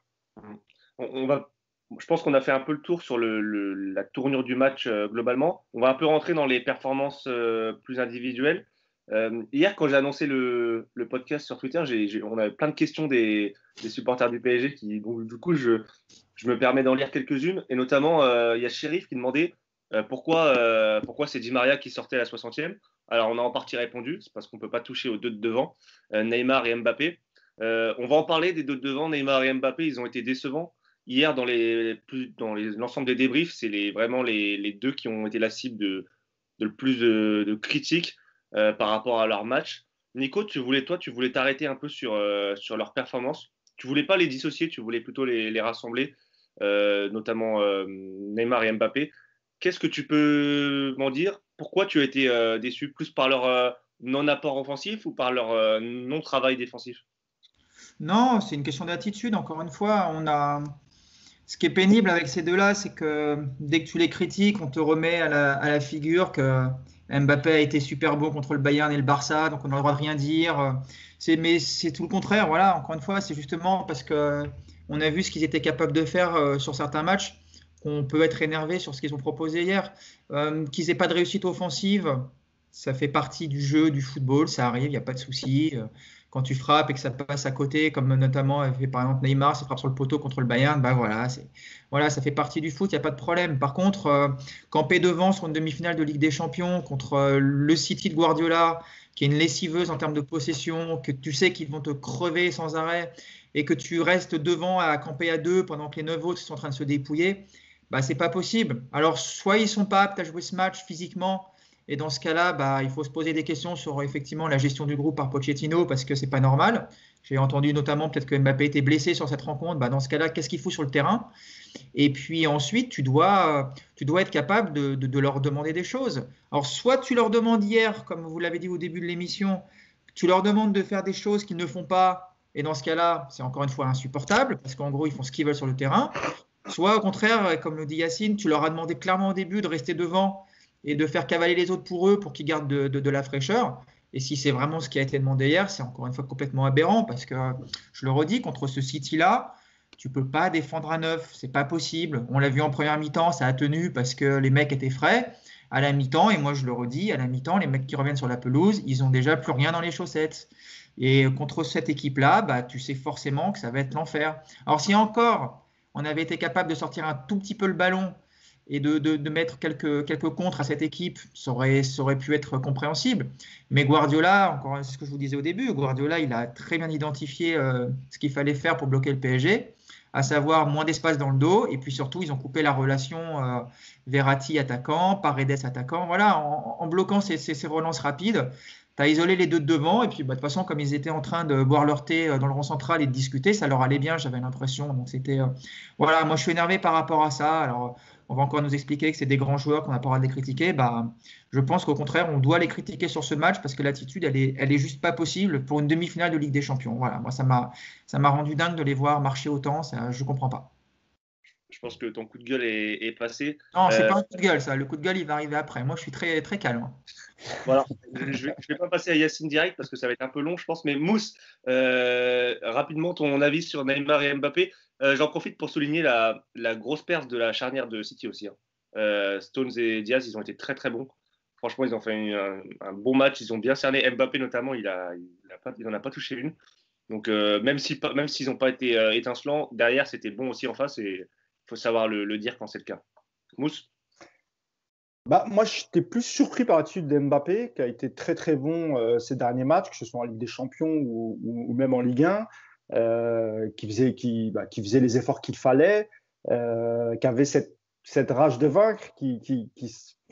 Speaker 1: Je pense qu'on a fait un peu le tour sur la tournure du match globalement. On va un peu rentrer dans les performances plus individuelles. Hier, quand j'ai annoncé le podcast sur Twitter, on avait plein de questions des supporters du PSG donc du coup, je me permets d'en lire quelques-unes. Et notamment, il y a Chérif qui demandait pourquoi c'est Di Maria qui sortait à la 60e. Alors, on a en partie répondu, c'est parce qu'on ne peut pas toucher aux deux de devant, Neymar et Mbappé. On va en parler des deux de devant, Neymar et Mbappé, ils ont été décevants. Hier, dans l'ensemble des débriefs, c'est vraiment les deux qui ont été la cible de le plus de critiques par rapport à leur match. Nico, tu voulais t'arrêter un peu sur leur performance. Tu voulais pas les dissocier, tu voulais plutôt les rassembler, notamment Neymar et Mbappé. Qu'est-ce que tu peux m'en dire? Pourquoi tu as été déçu? Plus par leur non-apport offensif ou par leur non-travail défensif?
Speaker 3: Non, c'est une question d'attitude. Encore une fois, ce qui est pénible avec ces deux-là, c'est que dès que tu les critiques, on te remet à la figure que Mbappé a été super bon contre le Bayern et le Barça, donc on n'a le droit de rien dire. Mais c'est tout le contraire. Voilà, encore une fois, c'est justement parce qu'on a vu ce qu'ils étaient capables de faire sur certains matchs qu'on peut être énervé sur ce qu'ils ont proposé hier. Qu'ils n'aient pas de réussite offensive, ça fait partie du jeu, du football, ça arrive, il n'y a pas de souci. quand tu frappes et que ça passe à côté, comme notamment fait par exemple Neymar, ça frappe sur le poteau contre le Bayern, bah voilà, ça fait partie du foot, il n'y a pas de problème. Par contre, camper devant sur une demi-finale de Ligue des Champions contre le City de Guardiola, qui est une lessiveuse en termes de possession, que tu sais qu'ils vont te crever sans arrêt, et que tu restes devant à camper à deux pendant que les 9 autres sont en train de se dépouiller, bah, c'est pas possible. Alors, soit ils sont pas aptes à jouer ce match physiquement, et dans ce cas-là, bah, il faut se poser des questions sur effectivement la gestion du groupe par Pochettino, parce que c'est pas normal. J'ai entendu notamment peut-être que Mbappé était blessé sur cette rencontre. Bah, dans ce cas-là, qu'est-ce qu'il fout sur le terrain? Et puis ensuite, tu dois être capable de leur demander des choses. Alors, soit tu leur demandes hier, comme vous l'avez dit au début de l'émission, tu leur demandes de faire des choses qu'ils ne font pas, et dans ce cas-là, c'est encore une fois insupportable, parce qu'en gros, ils font ce qu'ils veulent sur le terrain. Soit au contraire, comme le dit Yacine, tu leur as demandé clairement au début de rester devant et de faire cavaler les autres pour eux pour qu'ils gardent de la fraîcheur. Et si c'est vraiment ce qui a été demandé hier, c'est encore une fois complètement aberrant parce que, je le redis, contre ce City-là, tu peux pas défendre à 9, c'est pas possible. On l'a vu en première mi-temps, ça a tenu parce que les mecs étaient frais. À la mi-temps, et moi je le redis, à la mi-temps, les mecs qui reviennent sur la pelouse, ils ont déjà plus rien dans les chaussettes. Et contre cette équipe-là, bah, tu sais forcément que ça va être l'enfer. Alors si encore on avait été capable de sortir un tout petit peu le ballon et de mettre quelques contres à cette équipe, ça aurait pu être compréhensible. Mais Guardiola, encore c'est ce que je vous disais au début, Guardiola, il a très bien identifié ce qu'il fallait faire pour bloquer le PSG, à savoir moins d'espace dans le dos, et puis surtout, ils ont coupé la relation Verratti attaquant, Paredes attaquant. Voilà, en bloquant ces relances rapides, tu as isolé les deux de devant, et puis bah, de toute façon, comme ils étaient en train de boire leur thé dans le rond central et de discuter, ça leur allait bien, j'avais l'impression. Donc c'était. Voilà, moi je suis énervé par rapport à ça. Alors, on va encore nous expliquer que c'est des grands joueurs, qu'on n'a pas le droit de les critiquer. Bah, je pense qu'au contraire, on doit les critiquer sur ce match parce que l'attitude, elle est juste pas possible pour une demi-finale de Ligue des Champions. Voilà, moi ça m'a rendu dingue de les voir marcher autant, ça, je comprends pas.
Speaker 1: Je pense que ton coup de gueule est passé.
Speaker 3: Non, c'est pas un coup de gueule, ça. Le coup de gueule, il va arriver après. Moi, je suis très, très calme.
Speaker 1: Voilà. Je vais pas passer à Yacine direct parce que ça va être un peu long, je pense. Mais Mousse, rapidement, ton avis sur Neymar et Mbappé. J'en profite pour souligner la grosse perf de la charnière de City aussi. Stones et Diaz, ils ont été très très bons. Franchement, ils ont fait un bon match. Ils ont bien cerné. Mbappé notamment, il en a pas touché une. Donc même s'ils n'ont pas été étincelants, derrière c'était bon aussi en face et il faut savoir le dire quand c'est le cas. Mousse.
Speaker 2: Bah, moi, j'étais plus surpris par l'attitude de Mbappé, qui a été très très bon ces derniers matchs, que ce soit en Ligue des Champions ou même en Ligue 1, qui faisait les efforts qu'il fallait, qui avait cette rage de vaincre,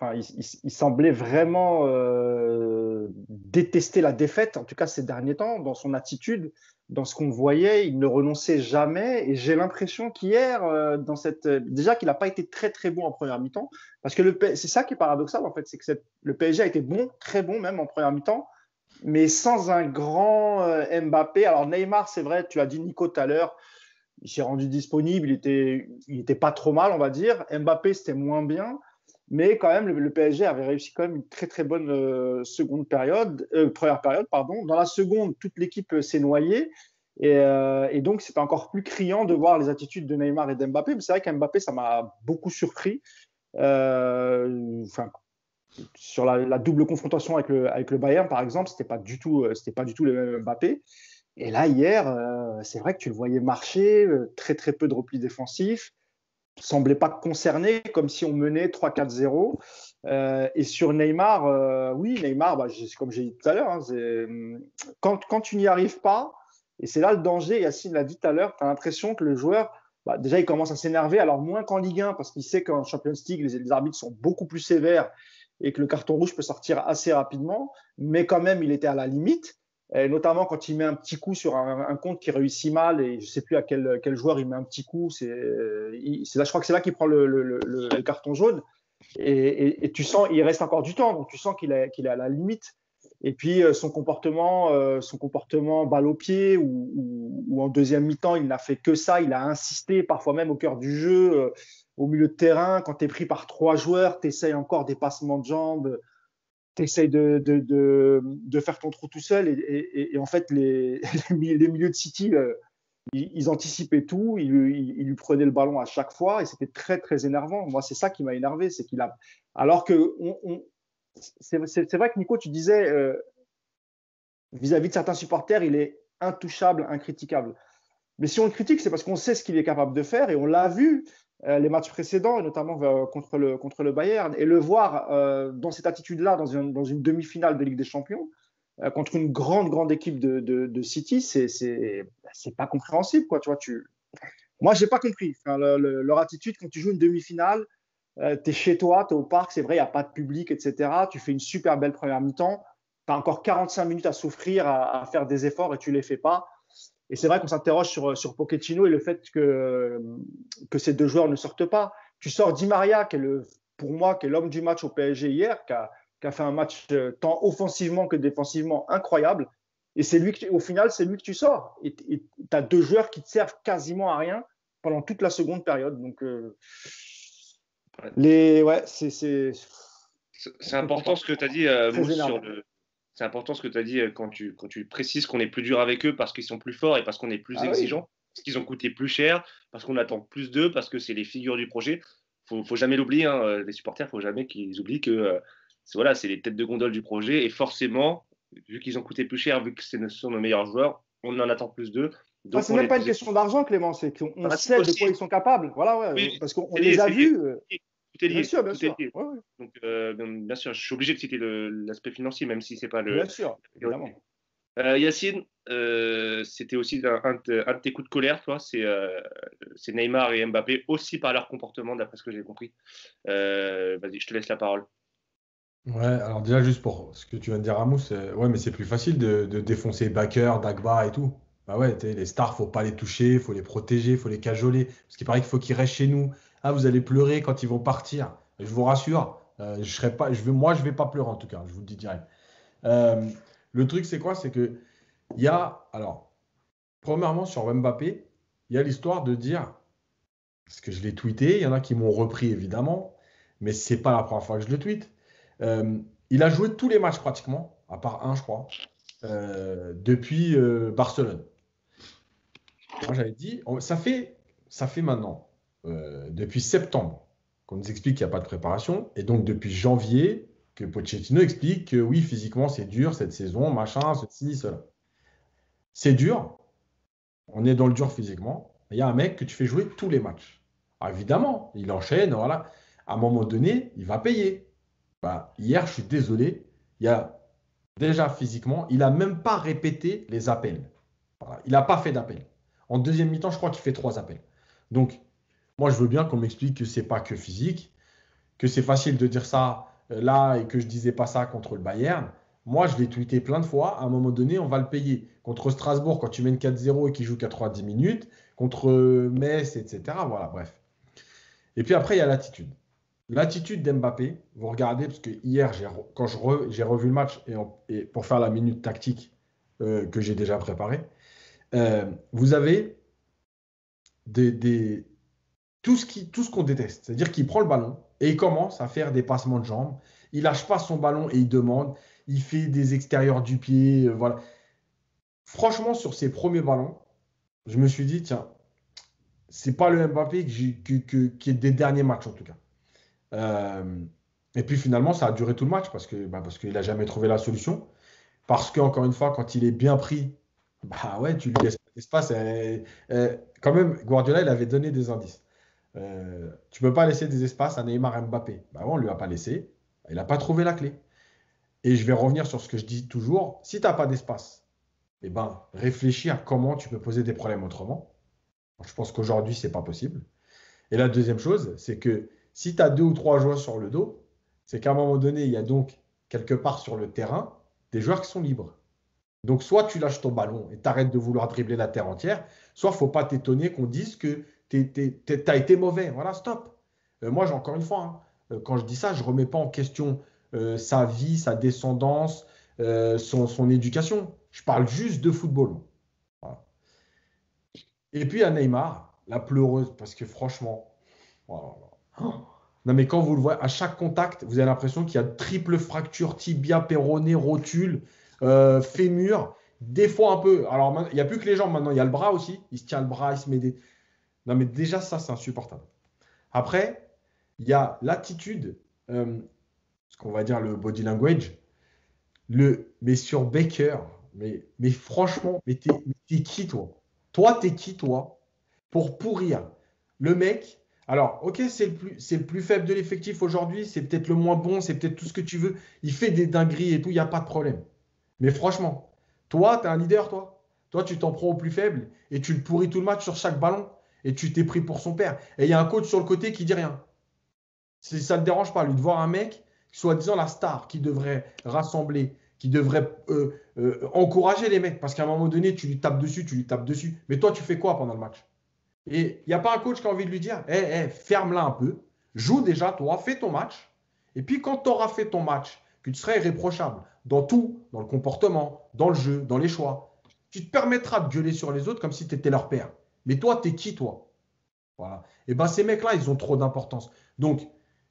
Speaker 2: enfin, il semblait vraiment détester la défaite, en tout cas ces derniers temps, dans son attitude, dans ce qu'on voyait, il ne renonçait jamais. Et j'ai l'impression qu'hier, déjà qu'il n'a pas été très très bon en première mi-temps, parce que c'est ça qui est paradoxal en fait, c'est que le PSG a été bon, très bon même en première mi-temps, mais sans un grand Mbappé. Alors Neymar, c'est vrai, tu as dit Nico tout à l'heure, il s'est rendu disponible, il était pas trop mal, on va dire. Mbappé, c'était moins bien, mais quand même, le PSG avait réussi quand même une très très bonne première période, pardon. Dans la seconde, toute l'équipe s'est noyée. Et donc, c'était encore plus criant de voir les attitudes de Neymar et d'Mbappé. Mais c'est vrai qu'Mbappé, ça m'a beaucoup surpris. Sur la double confrontation avec le Bayern, par exemple, c'était pas du tout le même Mbappé. Et là, hier, c'est vrai que tu le voyais marcher, très très peu de repli défensif, semblait pas concerné, comme si on menait 3-4-0. Et sur Neymar, oui, Neymar, comme j'ai dit tout à l'heure, hein, quand tu n'y arrives pas, et c'est là le danger, Yacine l'a dit tout à l'heure, tu as l'impression que le joueur, déjà, il commence à s'énerver, alors moins qu'en Ligue 1, parce qu'il sait qu'en Champions League, les arbitres sont beaucoup plus sévères et que le carton rouge peut sortir assez rapidement, mais quand même, il était à la limite. Et notamment quand il met un petit coup sur un compte qui réussit mal, et je ne sais plus à quel joueur il met un petit coup, je crois que c'est là qu'il prend le carton jaune, et tu sens, il reste encore du temps, donc tu sens qu'il est à la limite. Et puis son comportement balle au pied, ou en deuxième mi-temps, il n'a fait que ça, il a insisté, parfois même au cœur du jeu, au milieu de terrain, quand tu es pris par 3 joueurs, tu essayes encore des passements de jambes, tu essayes de faire ton trou tout seul, et en fait, les milieux de City, ils anticipaient tout, ils lui prenaient le ballon à chaque fois, et c'était très, très énervant. Moi, c'est ça qui m'a énervé, c'est qu'il a. Alors que c'est vrai que Nico, tu disais, vis-à-vis de certains supporters, il est intouchable, incritiquable. Mais si on le critique, c'est parce qu'on sait ce qu'il est capable de faire et on l'a vu les matchs précédents, et notamment contre le Bayern, et le voir dans cette attitude-là, dans une demi-finale de Ligue des Champions, contre une grande équipe de City, c'est pas compréhensible, quoi. Tu vois, moi, j'ai pas compris. Enfin, leur attitude quand tu joues une demi-finale, tu es chez toi, tu es au parc, c'est vrai, il n'y a pas de public, etc. Tu fais une super belle première mi-temps, tu as encore 45 minutes à souffrir, à faire des efforts et tu les fais pas. Et c'est vrai qu'on s'interroge sur Pochettino et le fait que ces deux joueurs ne sortent pas. Tu sors Di Maria, pour moi, qui est l'homme du match au PSG hier, qui a fait un match tant offensivement que défensivement incroyable. Et au final, c'est lui que tu sors. Et tu as deux joueurs qui te servent quasiment à rien pendant toute la seconde période. Donc,
Speaker 1: c'est important ce que tu as dit, Mousse, c'est important ce que tu as dit quand tu précises qu'on est plus dur avec eux parce qu'ils sont plus forts et parce qu'on est plus exigeant, parce qu'ils ont coûté plus cher, parce qu'on attend plus d'eux, parce que c'est les figures du projet. Faut jamais l'oublier, hein, les supporters, faut jamais qu'ils oublient que c'est les têtes de gondole du projet et forcément, vu qu'ils ont coûté plus cher, vu que ce sont nos meilleurs joueurs, on en attend plus d'eux.
Speaker 2: Donc c'est même pas une question d'argent, Clément, c'est qu'on sait de quoi ils sont capables. Voilà, ouais, oui, parce qu'on les a vus.
Speaker 1: Tout est lié.
Speaker 2: Bien sûr.
Speaker 1: Ouais, ouais. Donc, bien sûr, je suis obligé de citer l'aspect financier, même si c'est pas le.
Speaker 2: Bien sûr, évidemment.
Speaker 1: Yacine, c'était aussi un de tes coups de colère, toi. C'est Neymar et Mbappé, aussi par leur comportement, d'après ce que j'ai compris. Vas-y, je te laisse la parole.
Speaker 4: Ouais, alors déjà, juste pour ce que tu viens de dire, Ramous, ouais, mais c'est plus facile de défoncer Bakker, Dagba et tout. Bah ouais, les stars, faut pas les toucher, faut les protéger, faut les cajoler. Parce qu'il paraît qu'il faut qu'ils restent chez nous. Ah, vous allez pleurer quand ils vont partir. Je vous rassure, moi, je vais pas pleurer en tout cas, je vous le dis direct. Le truc, c'est quoi? C'est que alors, premièrement, sur Mbappé, il y a l'histoire de dire, parce que je l'ai tweeté, il y en a qui m'ont repris évidemment, mais c'est pas la première fois que je le tweete. Il a joué tous les matchs pratiquement, à part un, je crois, depuis Barcelone. Moi, j'avais dit, ça fait maintenant, depuis septembre, qu'on nous explique qu'il n'y a pas de préparation, et donc depuis janvier, que Pochettino explique que oui, physiquement, c'est dur cette saison, machin, ceci, cela. C'est dur, on est dans le dur physiquement. Il y a un mec que tu fais jouer tous les matchs. Alors, évidemment, il enchaîne, voilà. À un moment donné, il va payer. Bah, hier, je suis désolé, déjà physiquement, il n'a même pas répété les appels. Voilà, il n'a pas fait d'appel. En deuxième mi-temps, je crois qu'il fait 3 appels. Donc, moi, je veux bien qu'on m'explique que ce n'est pas que physique, que c'est facile de dire ça là et que je ne disais pas ça contre le Bayern. Moi, je l'ai tweeté plein de fois. À un moment donné, on va le payer. Contre Strasbourg, quand tu mènes 4-0 et qu'il joue 90 minutes. Contre Metz, etc. Voilà, bref. Et puis après, il y a l'attitude. L'attitude d'Mbappé, vous regardez, parce que hier, quand j'ai revu le match et pour faire la minute tactique que j'ai déjà préparée, vous avez tout ce qu'on déteste. C'est-à-dire qu'il prend le ballon et il commence à faire des passements de jambes. Il lâche pas son ballon et il demande. Il fait des extérieurs du pied. Voilà. Franchement, sur ses premiers ballons, je me suis dit, tiens, c'est pas le Mbappé qui est des derniers matchs en tout cas. Et puis finalement, ça a duré tout le match parce qu'il n'a jamais trouvé la solution. Parce qu'encore une fois, quand il est bien pris, bah ouais, tu lui laisses pas d'espace. Quand même, Guardiola, il avait donné des indices. Tu ne peux pas laisser des espaces à Neymar et Mbappé. Bah ouais, on ne lui a pas laissé. Il n'a pas trouvé la clé. Et je vais revenir sur ce que je dis toujours. Si tu n'as pas d'espace, eh ben, réfléchis à comment tu peux poser des problèmes autrement. Je pense qu'aujourd'hui, ce n'est pas possible. Et la deuxième chose, c'est que si tu as 2 ou 3 joueurs sur le dos, c'est qu'à un moment donné, il y a donc quelque part sur le terrain des joueurs qui sont libres. Donc, soit tu lâches ton ballon et tu arrêtes de vouloir dribbler la terre entière, soit il ne faut pas t'étonner qu'on dise que tu as été mauvais. Voilà, stop. Moi, encore une fois, quand je dis ça, je ne remets pas en question sa vie, sa descendance, son éducation. Je parle juste de football. Voilà. Et puis à Neymar, la pleureuse, parce que franchement, voilà. Non, mais quand vous le voyez, à chaque contact, vous avez l'impression qu'il y a triple fracture, tibia, péroné, rotule, fémur. Des fois un peu. Alors, il n'y a plus que les jambes maintenant, il y a le bras aussi. Il se tient le bras, il se met des. Non, mais déjà, ça, c'est insupportable. Après, il y a l'attitude, ce qu'on va dire le body language. Mais sur Bakker, Mais franchement, mais t'es qui, toi? Toi, t'es qui, toi, pour pourrir le mec? Alors, ok, c'est le plus faible de l'effectif aujourd'hui, c'est peut-être le moins bon, c'est peut-être tout ce que tu veux. Il fait des dingueries et tout, il n'y a pas de problème. Mais franchement, toi, t'es un leader, toi. Toi, tu t'en prends au plus faible et tu le pourris tout le match sur chaque ballon et tu t'es pris pour son père. Et il y a un coach sur le côté qui dit rien. Ça ne le dérange pas, lui, de voir un mec, soi-disant la star, qui devrait rassembler, qui devrait encourager les mecs. Parce qu'à un moment donné, tu lui tapes dessus. Mais toi, tu fais quoi pendant le match? Et il n'y a pas un coach qui a envie de lui dire, ferme-la un peu, joue déjà, toi, fais ton match. Et puis quand tu auras fait ton match, que tu seras irréprochable dans tout, dans le comportement, dans le jeu, dans les choix, tu te permettras de gueuler sur les autres comme si tu étais leur père. Mais toi, t'es qui, toi? Voilà. Et bien, ces mecs-là, ils ont trop d'importance. Donc,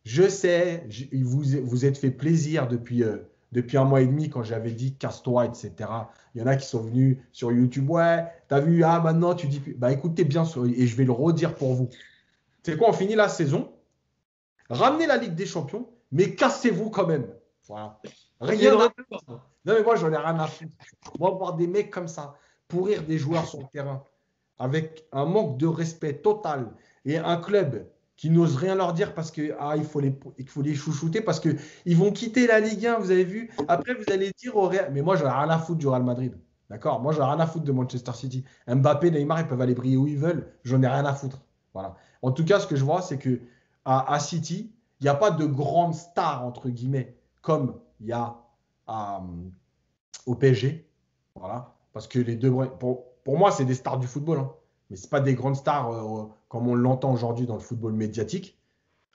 Speaker 4: je sais, vous êtes fait plaisir depuis 1 mois et demi quand j'avais dit casse-toi, etc. Il y en a qui sont venus sur YouTube. Ouais, t'as vu, maintenant tu dis. Bah écoutez bien, et je vais le redire pour vous. C'est quoi, on finit la saison, ramenez la Ligue des Champions, mais cassez-vous quand même. Voilà. Rien à foutre. Non, mais moi, j'en ai rien à foutre. Moi, voir des mecs comme ça, pourrir des joueurs sur le terrain, avec un manque de respect total, et un club qui n'ose rien leur dire parce que il faut les chouchouter parce qu'ils vont quitter la Ligue 1, vous avez vu. Après, vous allez dire au Real. Mais moi, j'en ai rien à foutre du Real Madrid. D'accord? Moi, j'en ai rien à foutre de Manchester City. Mbappé, Neymar, ils peuvent aller briller où ils veulent. J'en ai rien à foutre. Voilà. En tout cas, ce que je vois, c'est que à City, il n'y a pas de grande star, entre guillemets, comme il y a au PSG. Voilà. Parce que les deux, pour moi, c'est des stars du football. Hein. Mais ce n'est pas des grandes stars comme on l'entend aujourd'hui dans le football médiatique.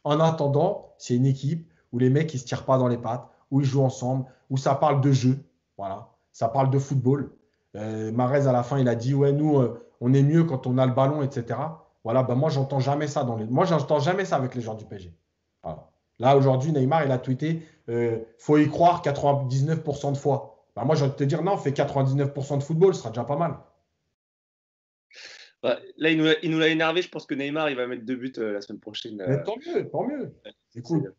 Speaker 4: En attendant, c'est une équipe où les mecs, ils ne se tirent pas dans les pattes, où ils jouent ensemble, où ça parle de jeu. Voilà. Ça parle de football. Mahrez, à la fin, il a dit, ouais, nous, on est mieux quand on a le ballon, etc. Voilà, moi, j'entends jamais ça moi, j'entends jamais ça avec les joueurs du PSG. Voilà. Là, aujourd'hui, Neymar, il a tweeté, faut y croire 99% de fois. Moi, j'ai envie de te dire, non, fais 99% de football, ce sera déjà pas mal.
Speaker 1: Là, il nous l'a énervé. Je pense que Neymar, il va mettre 2 buts la semaine prochaine.
Speaker 4: Mais tant mieux. C'est cool.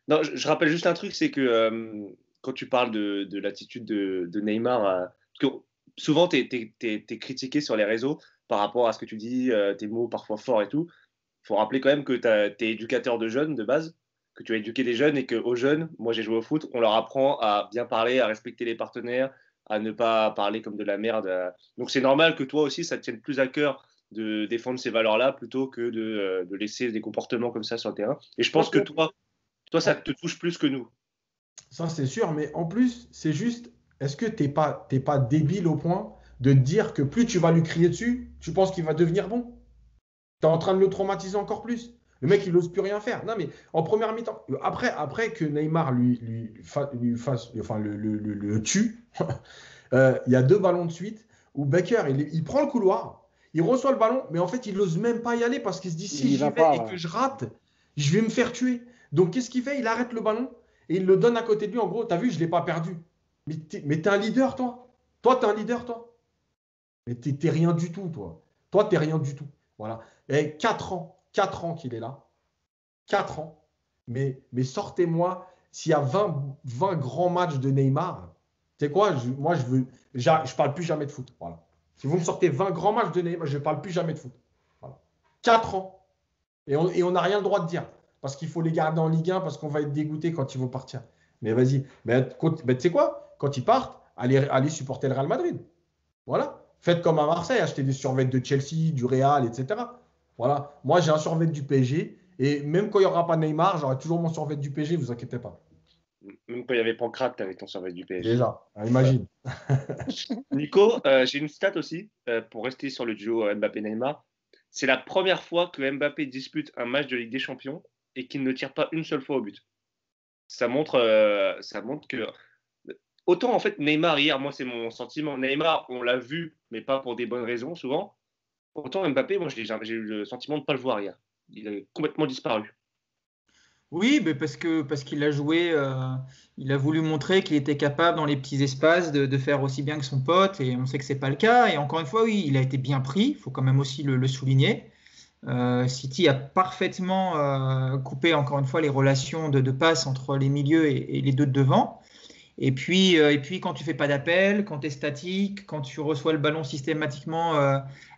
Speaker 1: Non, je rappelle juste un truc, c'est que quand tu parles de l'attitude de Neymar, parce que souvent, tu es critiqué sur les réseaux par rapport à ce que tu dis, tes mots parfois forts et tout. Il faut rappeler quand même que tu es éducateur de jeunes de base, que tu as éduqué des jeunes et qu'aux jeunes, moi j'ai joué au foot, on leur apprend à bien parler, à respecter les partenaires, à ne pas parler comme de la merde. Donc c'est normal que toi aussi, ça te tienne plus à cœur de défendre ces valeurs-là plutôt que de laisser des comportements comme ça sur le terrain. Et je pense que toi, ça te touche plus que nous.
Speaker 4: Ça, c'est sûr, mais en plus, c'est juste, est-ce que t'es pas débile au point de te dire que plus tu vas lui crier dessus, tu penses qu'il va devenir bon? Tu es en train de le traumatiser encore plus. Le mec, il n'ose plus rien faire. Non, mais en première mi-temps, après que Neymar lui fasse, enfin, le tue, il y a 2 ballons de suite où Becker, il prend le couloir, il reçoit le ballon, mais en fait, il n'ose même pas y aller parce qu'il se dit si j'y vais et que je rate, je vais me faire tuer. Donc, qu'est-ce qu'il fait? Il arrête le ballon et il le donne à côté de lui. En gros, tu as vu, je ne l'ai pas perdu. Mais t'es un leader, toi. Toi, tu es un leader, toi. Mais t'es rien du tout, toi. Toi, tu n'es rien du tout. Voilà. Et 4 ans qu'il est là. 4 ans. Mais sortez-moi, s'il y a 20 grands matchs de Neymar, tu sais quoi, je ne parle plus jamais de foot. Voilà. Si vous me sortez 20 grands matchs de Neymar, je ne parle plus jamais de foot. Voilà. 4 ans. Et on n'a rien le droit de dire. Parce qu'il faut les garder en Ligue 1 parce qu'on va être dégoûté quand ils vont partir. Mais vas-y. Mais tu sais quoi, quand ils partent, allez supporter le Real Madrid. Voilà. Faites comme à Marseille, achetez des survêtements de Chelsea, du Real, etc. Voilà. Moi, j'ai un survêt du PSG. Et même quand il n'y aura pas Neymar, j'aurai toujours mon survêt du PSG, ne vous inquiétez pas.
Speaker 1: Même quand il y avait Pancrate, tu avais ton survêt du PSG.
Speaker 4: Déjà, imagine.
Speaker 1: Nico, j'ai une stat aussi, pour rester sur le duo Mbappé-Neymar. C'est la première fois que Mbappé dispute un match de Ligue des Champions et qu'il ne tire pas une seule fois au but. Ça montre que... Autant, en fait, Neymar, hier, moi, c'est mon sentiment. Neymar, on l'a vu, mais pas pour des bonnes raisons, souvent. Autant Mbappé, moi, j'ai eu le sentiment de ne pas le voir hier. Il a complètement disparu.
Speaker 3: Oui, mais parce qu'il a joué, il a voulu montrer qu'il était capable dans les petits espaces de faire aussi bien que son pote, et on sait que c'est pas le cas. Et encore une fois, oui, il a été bien pris, il faut quand même aussi le souligner. City a parfaitement coupé encore une fois les relations de passe entre les milieux et les deux de devant. Et puis, quand tu fais pas d'appel, quand tu es statique, quand tu reçois le ballon systématiquement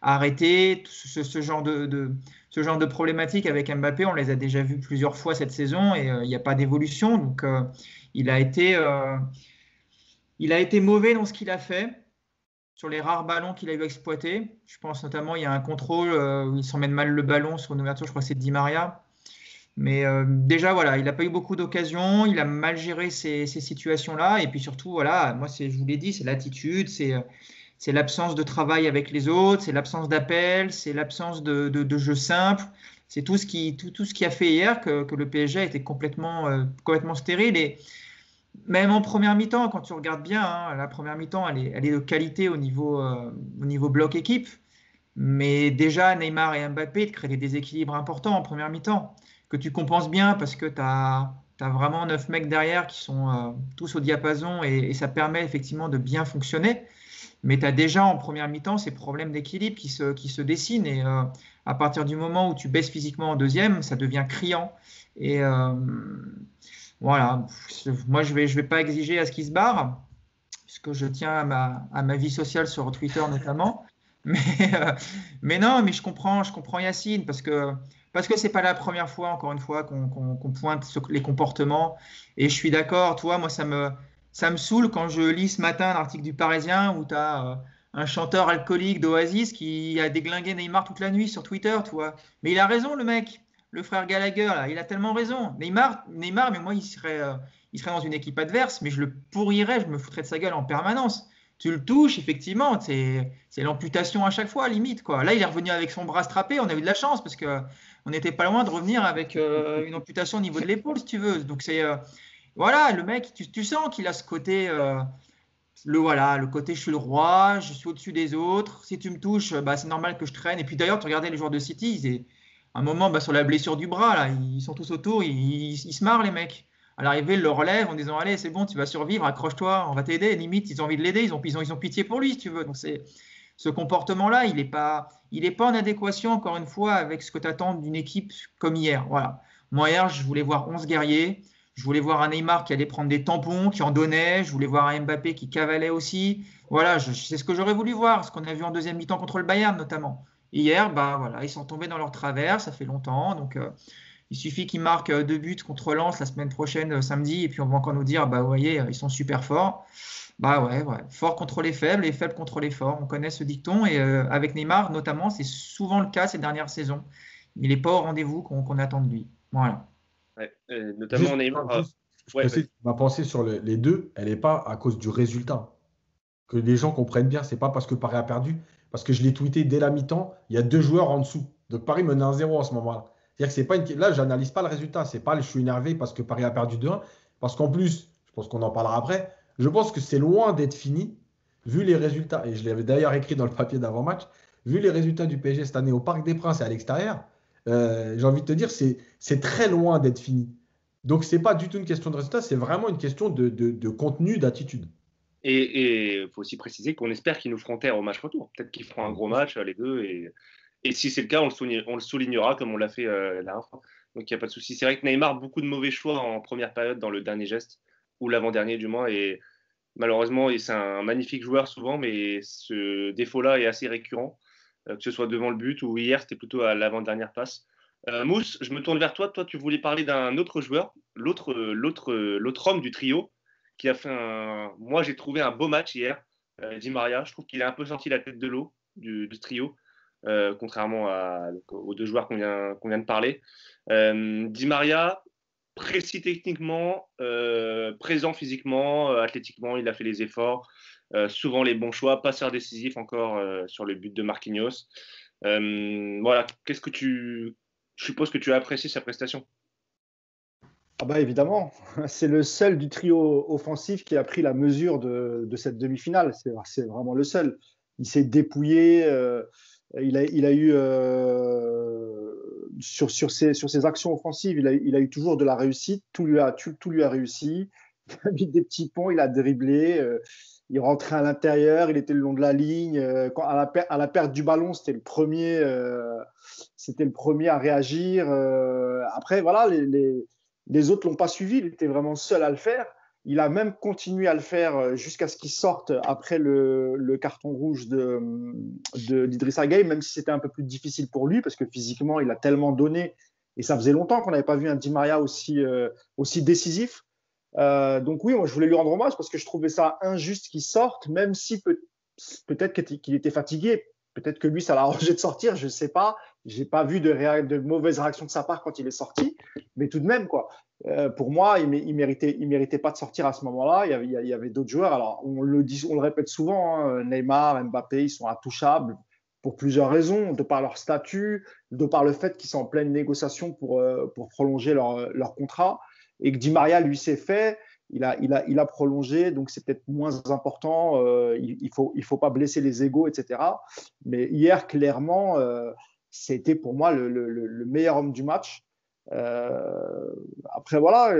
Speaker 3: arrêté, ce genre de problématiques avec Mbappé, on les a déjà vues plusieurs fois cette saison et il n'y a pas d'évolution. Donc, il a été, euh, il a été mauvais dans ce qu'il a fait sur les rares ballons qu'il a eu exploités. Je pense notamment, il y a un contrôle où il s'emmène mal le ballon sur une ouverture, je crois que c'est Di Maria. Mais déjà, voilà, il n'a pas eu beaucoup d'occasions, il a mal géré ces situations-là. Et puis surtout, voilà, moi, je vous l'ai dit, c'est l'attitude, c'est l'absence de travail avec les autres, c'est l'absence d'appel, c'est l'absence de jeu simple. C'est tout ce qui a fait hier que le PSG a été complètement stérile. Et même en première mi-temps, quand tu regardes bien, hein, la première mi-temps, elle est de qualité au niveau bloc équipe. Mais déjà, Neymar et Mbappé te créent des déséquilibres importants en première mi-temps, que tu compenses bien parce que tu as vraiment 9 mecs derrière qui sont tous au diapason et ça permet effectivement de bien fonctionner. Mais tu as déjà en première mi-temps ces problèmes d'équilibre qui se dessinent. Et à partir du moment où tu baisses physiquement en deuxième, ça devient criant. Et voilà, moi je vais pas exiger à ce qu'il se barre, puisque je tiens à ma vie sociale sur Twitter notamment. Mais, euh, mais non, mais je comprends Yacine parce que c'est pas la première fois, encore une fois, qu'on pointe les comportements. Et je suis d'accord, toi, moi, ça me saoule quand je lis ce matin un article du Parisien où tu as un chanteur alcoolique d'Oasis qui a déglingué Neymar toute la nuit sur Twitter, tu vois. Mais il a raison, le mec, le frère Gallagher, là, il a tellement raison. Neymar, mais moi, il serait dans une équipe adverse, mais je le pourrirais, je me foutrais de sa gueule en permanence. Tu le touches, effectivement, c'est l'amputation à chaque fois, limite, quoi. Là, il est revenu avec son bras strappé, on a eu de la chance parce que on n'était pas loin de revenir avec une amputation au niveau de l'épaule, si tu veux. Donc voilà, le mec, tu sens qu'il a ce côté, le côté je suis le roi, je suis au-dessus des autres. Si tu me touches, bah, c'est normal que je traîne. Et puis d'ailleurs, tu regardais les joueurs de City, à un moment, bah, sur la blessure du bras, là, ils sont tous autour, ils se marrent, les mecs. À l'arrivée, ils le relèvent en disant allez, c'est bon, tu vas survivre, accroche-toi, on va t'aider. Limite, ils ont envie de l'aider, ils ont pitié pour lui, si tu veux. Donc ce comportement-là, il est pas en adéquation, encore une fois, avec ce que tu attends d'une équipe comme hier. Voilà. Moi, hier, je voulais voir 11 guerriers. Je voulais voir un Neymar qui allait prendre des tampons, qui en donnait. Je voulais voir un Mbappé qui cavalait aussi. Voilà, c'est ce que j'aurais voulu voir, ce qu'on a vu en deuxième mi-temps contre le Bayern, notamment. Hier, bah, voilà, ils sont tombés dans leur travers, ça fait longtemps. Donc, il suffit qu'ils marquent 2 buts contre Lens la semaine prochaine, samedi, et puis on va encore nous dire, bah, vous voyez, ils sont super forts. Bah ouais, ouais, fort contre les faibles et faibles contre les forts. On connaît ce dicton et avec Neymar notamment, c'est souvent le cas ces dernières saisons. Il n'est pas au rendez-vous qu'on attend de lui. Voilà.
Speaker 1: Ouais, notamment Neymar.
Speaker 4: Je précise, ma pensée sur les deux, elle n'est pas à cause du résultat. Que les gens comprennent bien, c'est pas parce que Paris a perdu, parce que je l'ai tweeté dès la mi-temps, il y a 2 joueurs en dessous. Donc Paris menait 1-0 en ce moment-là. C'est-à-dire que c'est pas là, j'analyse pas le résultat. C'est pas je suis énervé parce que Paris a perdu 2-1. Parce qu'en plus, je pense qu'on en parlera après, je pense que c'est loin d'être fini, vu les résultats. Et je l'avais d'ailleurs écrit dans le papier d'avant-match, vu les résultats du PSG cette année au Parc des Princes et à l'extérieur, j'ai envie de te dire, c'est très loin d'être fini. Donc c'est pas du tout une question de résultat, c'est vraiment une question de contenu, d'attitude.
Speaker 1: Et il faut aussi préciser qu'on espère qu'ils nous feront taire au match retour. Peut-être qu'ils feront un gros match, les deux. Et si c'est le cas, on le soulignera comme on l'a fait la dernière fois. Donc il n'y a pas de souci. C'est vrai que Neymar, beaucoup de mauvais choix en première période dans le dernier geste, ou l'avant-dernier du moins. Et malheureusement, c'est un magnifique joueur souvent, mais ce défaut-là est assez récurrent, que ce soit devant le but ou hier, c'était plutôt à l'avant-dernière passe. Mousse, je me tourne vers toi. Toi, tu voulais parler d'un autre joueur, l'autre homme du trio, qui a fait moi, j'ai trouvé un beau match hier, Di Maria. Je trouve qu'il a un peu sorti la tête de l'eau du trio, contrairement aux deux joueurs qu'on vient de parler. Di Maria, précis techniquement, présent physiquement, athlétiquement, il a fait les efforts, souvent les bons choix, passeur décisif encore sur le but de Marquinhos. Voilà, je suppose que tu as apprécié sa prestation.
Speaker 2: Ah bah évidemment, c'est le seul du trio offensif qui a pris la mesure de cette demi-finale. C'est vraiment le seul. Il s'est dépouillé. Il a eu sur ses actions offensives, il a eu toujours de la réussite. Tout lui a réussi. Il a mis des petits ponts, il a dribblé. Il rentrait à l'intérieur, il était le long de la ligne. À la perte du ballon, c'était le premier à réagir. Après, voilà, les autres ne l'ont pas suivi, il était vraiment seul à le faire. Il a même continué à le faire jusqu'à ce qu'il sorte après le carton rouge d'Idrissa Gueye, même si c'était un peu plus difficile pour lui, parce que physiquement, il a tellement donné. Et ça faisait longtemps qu'on n'avait pas vu un Di Maria aussi décisif. Donc oui, moi, je voulais lui rendre hommage parce que je trouvais ça injuste qu'il sorte, même si peut-être qu'il était fatigué. Peut-être que lui, ça l'a arrangé de sortir, je ne sais pas. Je n'ai pas vu de mauvaises réactions de sa part quand il est sorti. Mais tout de même, quoi. Pour moi, il ne méritait pas de sortir à ce moment-là. Il y avait d'autres joueurs. Alors, on le répète souvent, hein, Neymar, Mbappé, ils sont intouchables pour plusieurs raisons, de par leur statut, de par le fait qu'ils sont en pleine négociation pour prolonger leur contrat. Et que Di Maria, lui, s'est fait. Il a prolongé, donc c'est peut-être moins important. Il faut pas blesser les égos, etc. Mais hier, clairement, c'était pour moi le meilleur homme du match. Après, voilà,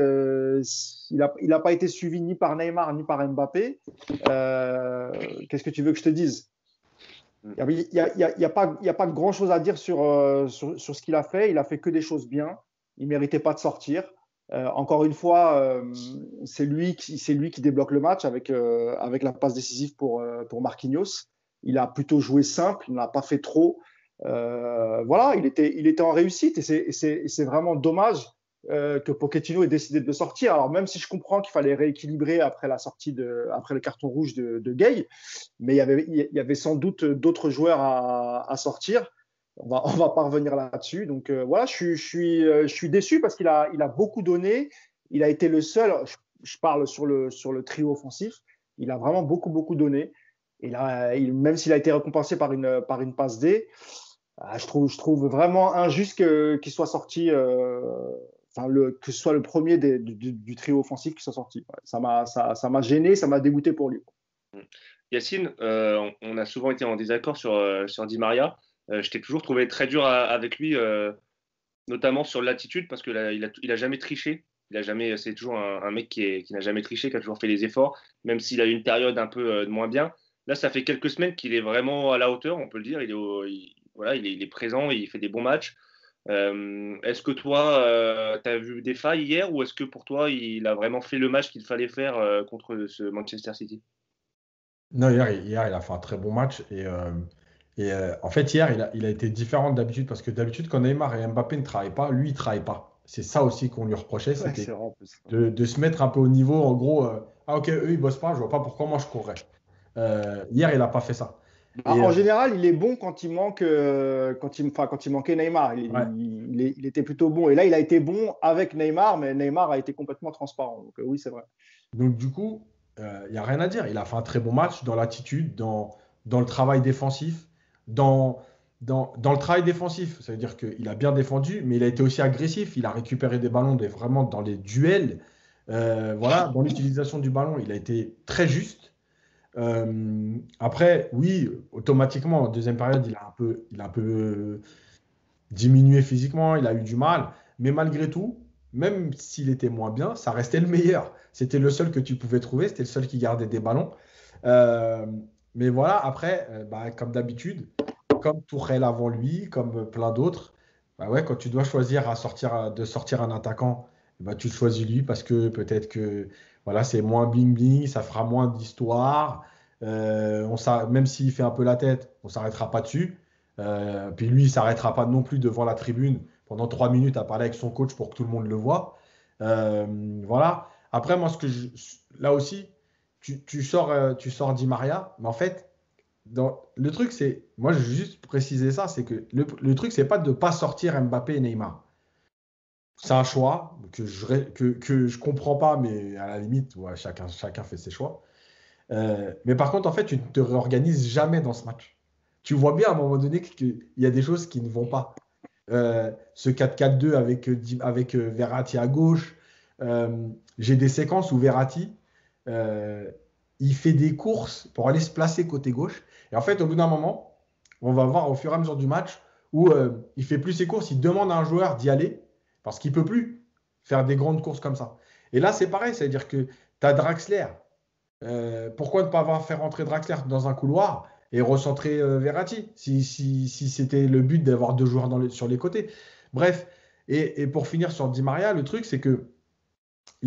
Speaker 2: il n'a pas été suivi ni par Neymar ni par Mbappé. Qu'est-ce que tu veux que je te dise? Il n'y a pas grand-chose à dire sur ce qu'il a fait. Il a fait que des choses bien. Il ne méritait pas de sortir. Encore une fois, c'est lui qui débloque le match avec la passe décisive pour Marquinhos. Il a plutôt joué simple, il n'a pas fait trop. Voilà, il était en réussite et c'est vraiment dommage que Pochettino ait décidé de le sortir. Alors même si je comprends qu'il fallait rééquilibrer après le carton rouge de Gueye, mais il y avait sans doute d'autres joueurs à sortir. On va pas revenir là-dessus. Donc voilà, je suis déçu parce qu'il a beaucoup donné. Il a été le seul. Je parle sur le trio offensif. Il a vraiment beaucoup donné. Et là, même s'il a été récompensé par une passe D, je trouve vraiment injuste qu'il soit sorti. Que ce soit le premier du trio offensif qui soit sorti. Ça m'a gêné, ça m'a dégoûté pour lui.
Speaker 1: Yacine, on a souvent été en désaccord sur Di Maria. Je t'ai toujours trouvé très dur avec lui, notamment sur l'attitude, parce qu'il a jamais triché. C'est toujours un mec qui n'a jamais triché, qui a toujours fait les efforts, même s'il a eu une période un peu de moins bien. Là, ça fait quelques semaines qu'il est vraiment à la hauteur, on peut le dire. Il est présent, il fait des bons matchs. Est-ce que toi, tu as vu des failles hier, ou est-ce que pour toi, il a vraiment fait le match qu'il fallait faire contre ce Manchester City?
Speaker 4: Non, hier, il a fait un très bon match. En fait, hier, il a été différent d'habitude parce que d'habitude, quand Neymar et Mbappé ne travaillent pas, lui, il ne travaille pas. C'est ça aussi qu'on lui reprochait, c'était de se mettre un peu au niveau. En gros, ah ok, eux, ils bossent pas, je vois pas pourquoi moi je courrais. Hier, il n'a pas fait ça.
Speaker 2: En général, il est bon quand il manquait Neymar. Il était plutôt bon. Et là, il a été bon avec Neymar, mais Neymar a été complètement transparent. Donc oui, c'est vrai.
Speaker 4: Donc du coup, il n'y a rien à dire. Il a fait un très bon match dans l'attitude, dans le travail défensif. Dans le travail défensif, ça veut dire qu'il a bien défendu, mais il a été aussi agressif. Il a récupéré des ballons vraiment dans les duels. Voilà, dans l'utilisation du ballon, il a été très juste. Après, oui, automatiquement, en deuxième période, il a un peu diminué physiquement, il a eu du mal. Mais malgré tout, même s'il était moins bien, ça restait le meilleur. C'était le seul que tu pouvais trouver, c'était le seul qui gardait des ballons. Mais voilà, après, comme d'habitude, comme Tourelle avant lui, comme plein d'autres, ouais, quand tu dois choisir de sortir un attaquant, tu le choisis lui parce que peut-être que voilà, c'est moins bling-bling, ça fera moins d'histoire. Même s'il fait un peu la tête, on ne s'arrêtera pas dessus. Puis lui, il ne s'arrêtera pas non plus devant la tribune pendant 3 minutes à parler avec son coach pour que tout le monde le voit. Voilà. Après, moi, là aussi, tu sors Di Maria, mais en fait, le truc, c'est, moi, je veux juste préciser ça, c'est que le truc, c'est pas de ne pas sortir Mbappé et Neymar. C'est un choix que je comprends pas, mais à la limite, ouais, chacun fait ses choix. Mais par contre, en fait, tu ne te réorganises jamais dans ce match. Tu vois bien à un moment donné qu'il y a des choses qui ne vont pas. Ce 4-4-2 avec Verratti à gauche, j'ai des séquences où Verratti, il fait des courses pour aller se placer côté gauche. Et en fait, au bout d'un moment, on va voir au fur et à mesure du match où il fait plus ses courses, il demande à un joueur d'y aller parce qu'il ne peut plus faire des grandes courses comme ça. Et là, c'est pareil, c'est-à-dire que tu as Draxler. Pourquoi ne pas faire rentrer Draxler dans un couloir et recentrer Verratti si c'était le but d'avoir deux joueurs sur les côtés. Bref, et pour finir sur Di Maria, le truc, c'est que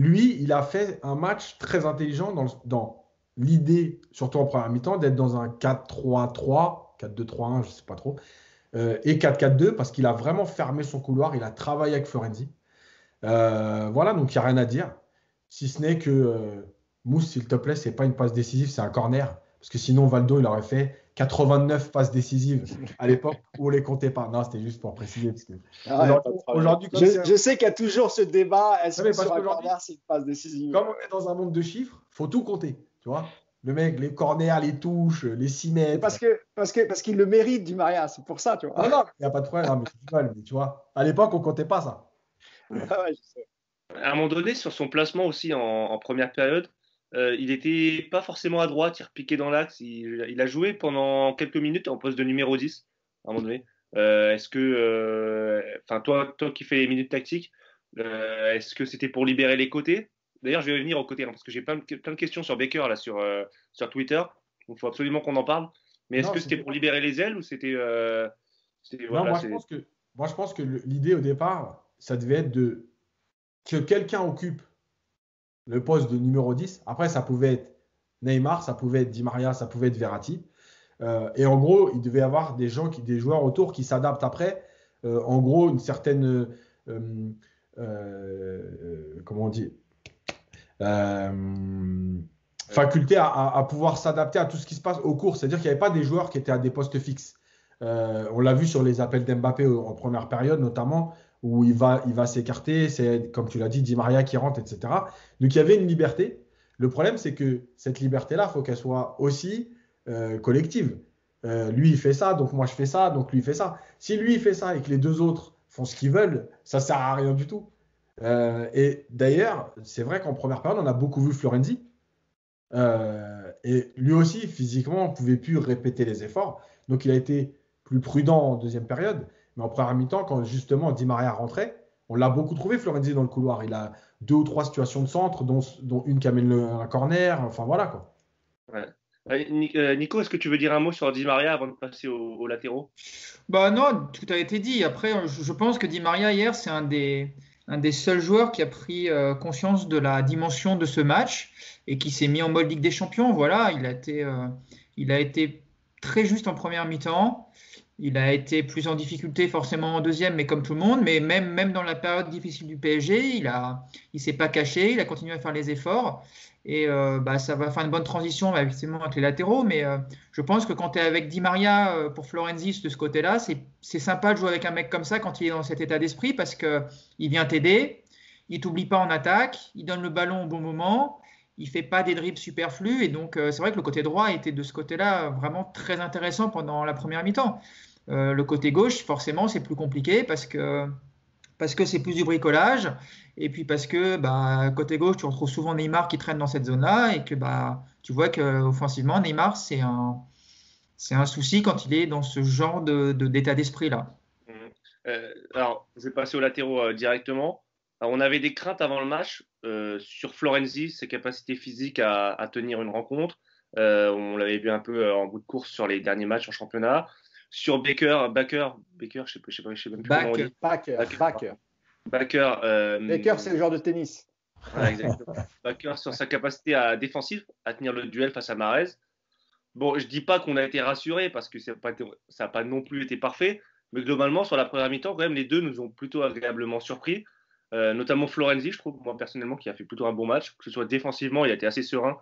Speaker 4: lui, il a fait un match très intelligent dans l'idée, surtout en première mi-temps, d'être dans un 4-3-3, 4-2-3-1, je ne sais pas trop, et 4-4-2, parce qu'il a vraiment fermé son couloir, il a travaillé avec Florenzi. Voilà, donc il n'y a rien à dire. Si ce n'est que, Mousse, s'il te plaît, c'est pas une passe décisive, c'est un corner. Parce que sinon, Valdo, il aurait fait 89 passes décisives à l'époque où on les comptait pas. Non, c'était juste pour préciser. Parce que aujourd'hui,
Speaker 2: je sais qu'il y a toujours ce débat. Est-ce que
Speaker 4: sur
Speaker 2: un corner, c'est une passe décisive?
Speaker 4: Comme on est dans un monde de chiffres, faut tout compter. Tu vois, le mec, les corners, les touches, les 6 mètres.
Speaker 2: Parce qu'il le mérite, Di Maria. C'est pour ça, tu vois.
Speaker 4: Non, il n'y a pas de problème. Mais tu vois, à l'époque, on comptait pas ça.
Speaker 2: Ouais, je sais.
Speaker 1: À un moment donné, sur son placement aussi en première période, il n'était pas forcément à droite, il repiquait dans l'axe. Il a joué pendant quelques minutes en poste de numéro 10, à un moment donné. Est-ce que, toi qui fais les minutes tactiques, est-ce que c'était pour libérer les côtés? D'ailleurs, je vais revenir aux côtés, parce que j'ai plein de questions sur Baker là, sur Twitter. Donc, il faut absolument qu'on en parle. Mais est-ce que c'était pour libérer les ailes ou c'était.
Speaker 4: Non, moi, je pense que l'idée au départ, ça devait être que quelqu'un occupe le poste de numéro 10. Après, ça pouvait être Neymar, ça pouvait être Di Maria, ça pouvait être Verratti. Et en gros, il devait y avoir des joueurs autour qui s'adaptent après. En gros, une certaine comment on dit, faculté à pouvoir s'adapter à tout ce qui se passe au cours. C'est-à-dire qu'il n'y avait pas des joueurs qui étaient à des postes fixes. On l'a vu sur les appels d'Mbappé en première période notamment, où il va s'écarter, c'est comme tu l'as dit, Di Maria qui rentre, etc. Donc il y avait une liberté. Le problème, c'est que cette liberté-là, il faut qu'elle soit aussi collective. Lui, il fait ça, donc moi je fais ça, donc lui il fait ça. Si lui il fait ça et que les deux autres font ce qu'ils veulent, ça sert à rien du tout. Et d'ailleurs, c'est vrai qu'en première période, on a beaucoup vu Florenzi. Et lui aussi, physiquement, on ne pouvait plus répéter les efforts. Donc il a été plus prudent en deuxième période. Mais en première mi-temps, quand justement Di Maria rentrait, on l'a beaucoup trouvé, Florenzi, dans le couloir. Il a 2 ou 3 situations de centre, dont une qui amène un corner. Enfin, voilà, quoi.
Speaker 1: Ouais. Nico, est-ce que tu veux dire un mot sur Di Maria avant de passer aux latéraux?
Speaker 3: Bah non, tout a été dit. Après, je pense que Di Maria, hier, c'est un des seuls joueurs qui a pris conscience de la dimension de ce match et qui s'est mis en mode Ligue des Champions. Voilà, il a été très juste en première mi-temps. Il a été plus en difficulté forcément en deuxième, mais comme tout le monde. Mais même dans la période difficile du PSG, il s'est pas caché, il a continué à faire les efforts. Et ça va faire une bonne transition effectivement avec les latéraux. Mais je pense que quand tu es avec Di Maria pour Florenzi de ce côté-là, c'est sympa de jouer avec un mec comme ça quand il est dans cet état d'esprit parce qu'il vient t'aider, il t'oublie pas en attaque, il donne le ballon au bon moment. Il ne fait pas des dribbles superflus. Et donc, c'est vrai que le côté droit était de ce côté-là vraiment très intéressant pendant la première mi-temps. Le côté gauche, forcément, c'est plus compliqué parce que c'est plus du bricolage. Et puis parce que côté gauche, tu retrouves souvent Neymar qui traîne dans cette zone-là. Et que tu vois qu'offensivement, Neymar, c'est un souci quand il est dans ce genre d'état d'esprit-là.
Speaker 1: Alors, je vais passer aux latéraux directement. Alors, on avait des craintes avant le match sur Florenzi, ses capacités physiques à tenir une rencontre. On l'avait vu un peu en bout de course sur les derniers matchs en championnat. Sur Baker, je sais même plus comment on dit.
Speaker 2: Baker, c'est le joueur de tennis.
Speaker 1: Voilà, exactement. Baker sur sa capacité défensive à tenir le duel face à Mahrez. Bon, je dis pas qu'on a été rassurés parce que ça n'a pas non plus été parfait, mais globalement sur la première mi-temps, quand même, les deux nous ont plutôt agréablement surpris. Notamment Florenzi, je trouve, moi personnellement, qui a fait plutôt un bon match, que ce soit défensivement, il a été assez serein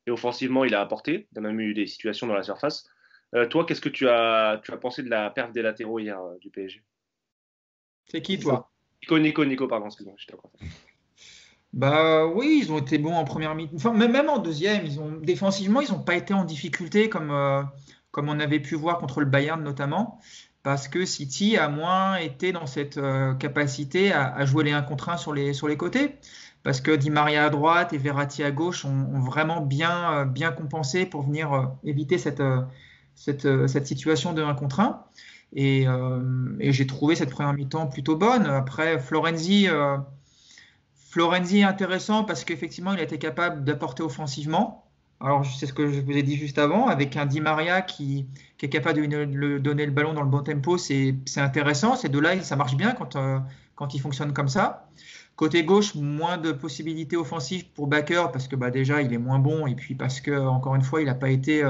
Speaker 1: et offensivement, il a apporté. Il a même eu des situations dans la surface. Toi, qu'est-ce que tu as pensé de la perf des latéraux hier du PSG?
Speaker 3: C'est qui, toi?
Speaker 1: Nico, pardon, excuse-moi.
Speaker 3: Oui, ils ont été bons en première mi-temps. Enfin, même en deuxième, défensivement, ils n'ont pas été en difficulté comme on avait pu voir contre le Bayern notamment, parce que City a moins été dans cette capacité à jouer les 1 contre 1 sur les côtés. Parce que Di Maria à droite et Verratti à gauche ont vraiment bien compensé pour venir éviter cette situation de 1 contre 1. Et j'ai trouvé cette première mi-temps plutôt bonne. Après, Florenzi est intéressant parce qu'effectivement, il a été capable d'apporter offensivement. Alors, c'est ce que je vous ai dit juste avant, avec un Di Maria qui est capable de donner le ballon dans le bon tempo, c'est intéressant. Ces deux-là, ça marche bien quand ils fonctionnent comme ça. Côté gauche, moins de possibilités offensives pour Bakker parce que déjà il est moins bon et puis parce que encore une fois il n'a pas été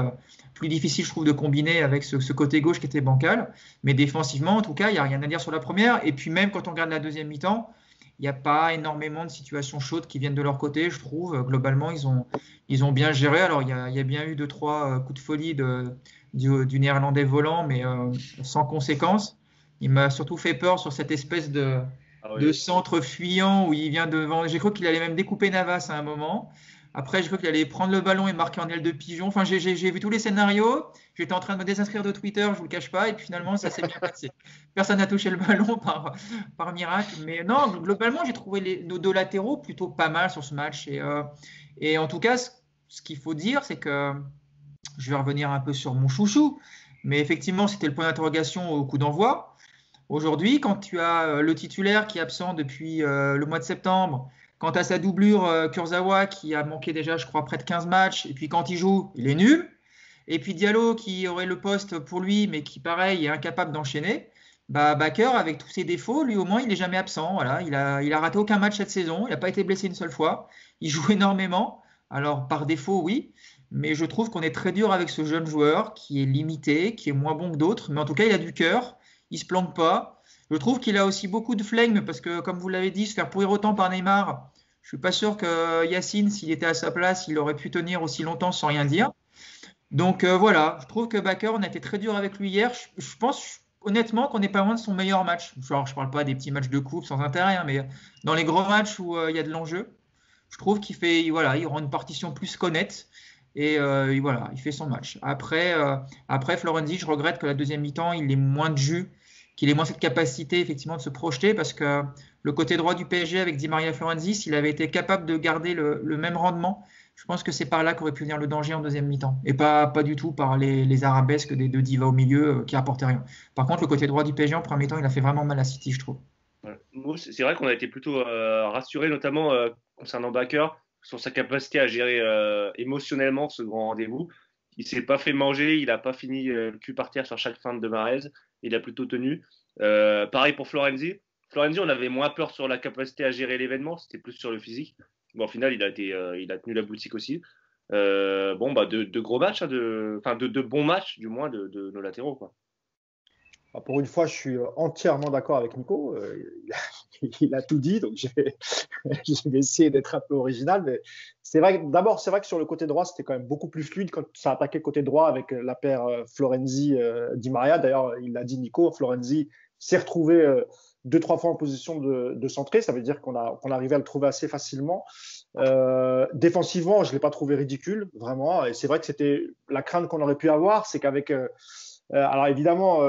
Speaker 3: plus difficile je trouve de combiner avec ce côté gauche qui était bancal. Mais défensivement en tout cas il n'y a rien à dire sur la première et puis même quand on regarde la deuxième mi-temps, il n'y a pas énormément de situations chaudes qui viennent de leur côté je trouve. Globalement ils ont bien géré. Alors il y a bien eu 2-3 coups de folie du néerlandais volant mais sans conséquence. Il m'a surtout fait peur sur cette espèce de centre fuyant où il vient devant. J'ai cru qu'il allait même découper Navas à un moment. Après, j'ai cru qu'il allait prendre le ballon et marquer en aile de pigeon. Enfin, j'ai vu tous les scénarios. J'étais en train de me désinscrire de Twitter, je ne vous le cache pas. Et puis finalement, ça s'est bien passé. Personne n'a touché le ballon par miracle. Mais non, globalement, j'ai trouvé nos deux latéraux plutôt pas mal sur ce match. Et en tout cas, ce qu'il faut dire, c'est que je vais revenir un peu sur mon chouchou. Mais effectivement, c'était le point d'interrogation au coup d'envoi. Aujourd'hui, quand tu as le titulaire qui est absent depuis le mois de septembre, quand tu as sa doublure Kurzawa qui a manqué déjà, je crois, près de 15 matchs, et puis quand il joue, il est nul, et puis Diallo qui aurait le poste pour lui, mais qui, pareil, est incapable d'enchaîner, Bakker, avec tous ses défauts, lui au moins, il n'est jamais absent. Voilà. Il a raté aucun match cette saison, il n'a pas été blessé une seule fois, il joue énormément, alors par défaut, oui, mais je trouve qu'on est très dur avec ce jeune joueur qui est limité, qui est moins bon que d'autres, mais en tout cas, il a du cœur. Il se plante pas. Je trouve qu'il a aussi beaucoup de flegme parce que, comme vous l'avez dit, se faire pourrir autant par Neymar, je suis pas sûr que Yacine, s'il était à sa place, il aurait pu tenir aussi longtemps sans rien dire. Donc voilà, je trouve que Bakker, on a été très dur avec lui hier. Je pense honnêtement qu'on n'est pas loin de son meilleur match. Genre, je parle pas des petits matchs de coupe sans intérêt, hein, mais dans les gros matchs où il y a de l'enjeu, je trouve il rend une partition plus qu'honnête. Et voilà, il fait son match. Après Florenzi, je regrette que la deuxième mi-temps, il ait moins de jus, qu'il ait moins cette capacité effectivement de se projeter parce que le côté droit du PSG avec Di Maria et Florenzi, s'il avait été capable de garder le même rendement, je pense que c'est par là qu'aurait pu venir le danger en deuxième mi-temps. Et pas du tout par les arabesques des deux divas au milieu qui apportaient rien. Par contre, le côté droit du PSG en premier mi-temps, il a fait vraiment mal à City, je trouve.
Speaker 1: Ouais. C'est vrai qu'on a été plutôt rassurés, notamment concernant Bakker, sur sa capacité à gérer émotionnellement ce grand rendez-vous. Il s'est pas fait manger, il n'a pas fini le cul par terre sur chaque fin de Mahrez, il a plutôt tenu. Pareil pour Florenzi. Florenzi, on avait moins peur sur la capacité à gérer l'événement, c'était plus sur le physique. Bon, au final, il a tenu la boutique aussi. De gros matchs, hein, de bons matchs, du moins, de nos latéraux, quoi.
Speaker 2: Pour une fois, je suis entièrement d'accord avec Nico. Il a tout dit, donc je vais essayer d'être un peu original. Mais c'est vrai que sur le côté droit, c'était quand même beaucoup plus fluide quand ça attaquait le côté droit avec la paire Florenzi-Di Maria. D'ailleurs, il l'a dit Nico, Florenzi s'est retrouvé 2-3 fois en position de centrer. Ça veut dire qu'on arrivait à le trouver assez facilement. Défensivement, je ne l'ai pas trouvé ridicule, vraiment. Et c'est vrai que c'était la crainte qu'on aurait pu avoir, c'est qu'avec alors évidemment,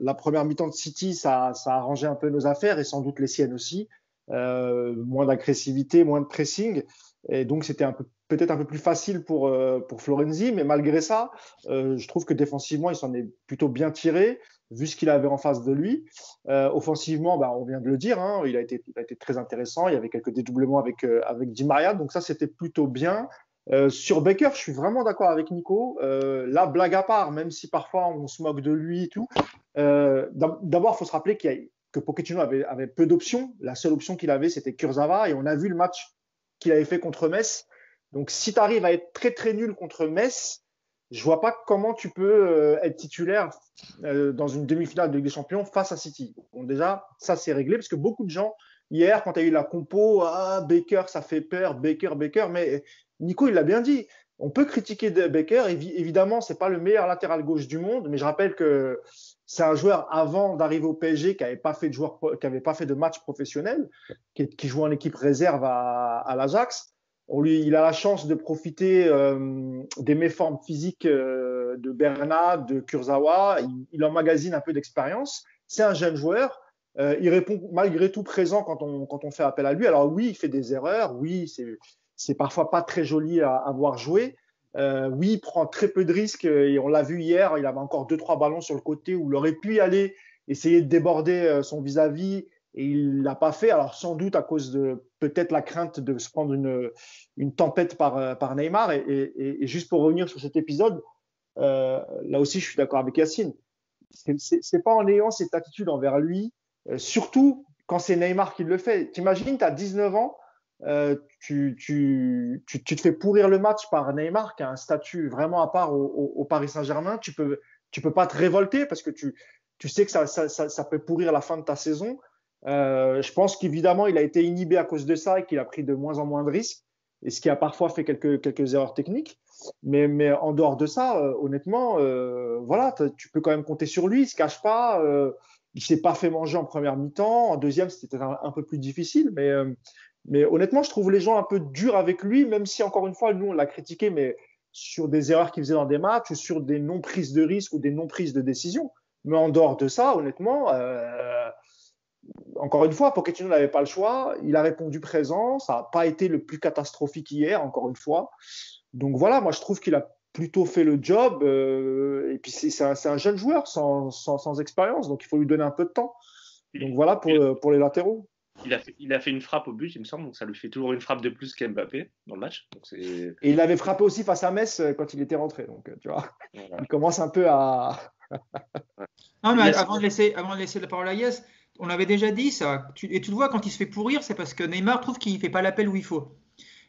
Speaker 2: la première mi-temps de City, ça a arrangé un peu nos affaires et sans doute les siennes aussi. Moins d'agressivité, moins de pressing. Et donc, c'était peut-être un peu plus facile pour Florenzi. Mais malgré ça, je trouve que défensivement, il s'en est plutôt bien tiré, vu ce qu'il avait en face de lui. Offensivement, on vient de le dire, hein, il a été très intéressant. Il y avait quelques dédoublements avec Di Maria. Donc ça, c'était plutôt bien. Sur Bakker, je suis vraiment d'accord avec Nico. Là, blague à part, même si parfois on se moque de lui et tout. D'abord, il faut se rappeler que Pochettino avait peu d'options. La seule option qu'il avait, c'était Kurzawa. Et on a vu le match qu'il avait fait contre Metz. Donc, si tu arrives à être très, très nul contre Metz, je vois pas comment tu peux être titulaire dans une demi-finale de Ligue des Champions face à City. Bon, déjà, ça, c'est réglé parce que beaucoup de gens, hier, quand tu as eu la compo, Bakker, ça fait peur, Bakker, mais Nico, il l'a bien dit. On peut critiquer Bakker. Évidemment, c'est pas le meilleur latéral gauche du monde, mais je rappelle que c'est un joueur avant d'arriver au PSG qui n'avait pas fait de match professionnel, qui joue en équipe réserve à l'Ajax. Il a la chance de profiter des méformes physiques de Bernat, de Kurzawa. Il emmagasine un peu d'expérience. C'est un jeune joueur. Il répond malgré tout présent quand on fait appel à lui. Alors oui, il fait des erreurs. Oui, c'est parfois pas très joli à voir jouer. Oui, il prend très peu de risques et on l'a vu hier, il avait encore 2-3 ballons sur le côté où il aurait pu y aller, essayer de déborder son vis-à-vis et il l'a pas fait. Alors sans doute à cause de peut-être la crainte de se prendre une tempête par Neymar. Et juste pour revenir sur cet épisode, là aussi je suis d'accord avec Yacine. C'est pas en ayant cette attitude envers lui, surtout quand c'est Neymar qui le fait. T'imagines, tu as 19 ans, tu te fais pourrir le match par Neymar, qui a un statut vraiment à part au Paris Saint-Germain. Tu peux pas te révolter parce que tu sais que ça peut pourrir la fin de ta saison. Je pense qu'évidemment, il a été inhibé à cause de ça et qu'il a pris de moins en moins de risques, et ce qui a parfois fait quelques erreurs techniques. Mais en dehors de ça, honnêtement, voilà, tu peux quand même compter sur lui. Il ne se cache pas. Il ne s'est pas fait manger en première mi-temps. En deuxième, c'était un peu plus difficile. Mais honnêtement, je trouve les gens un peu durs avec lui, même si, encore une fois, nous, on l'a critiqué, mais sur des erreurs qu'il faisait dans des matchs ou sur des non-prises de risques ou des non-prises de décision. Mais en dehors de ça, honnêtement, encore une fois, Pochettino n'avait pas le choix. Il a répondu présent. Ça n'a pas été le plus catastrophique hier, encore une fois. Donc voilà, moi je trouve qu'il a plutôt fait le job. Et puis c'est un jeune joueur sans expérience, donc il faut lui donner un peu de temps. Donc voilà pour les latéraux.
Speaker 1: Il a fait une frappe au but, il me semble, donc ça lui fait toujours une frappe de plus qu'Mbappé dans le match. Donc
Speaker 2: et il avait frappé aussi face à Metz quand il était rentré. Donc tu vois, voilà. Il commence un peu à.
Speaker 3: Non, mais avant de laisser la parole à Yes, on avait déjà dit ça. Et tu le vois, quand il se fait pourrir, c'est parce que Neymar trouve qu'il ne fait pas l'appel où il faut.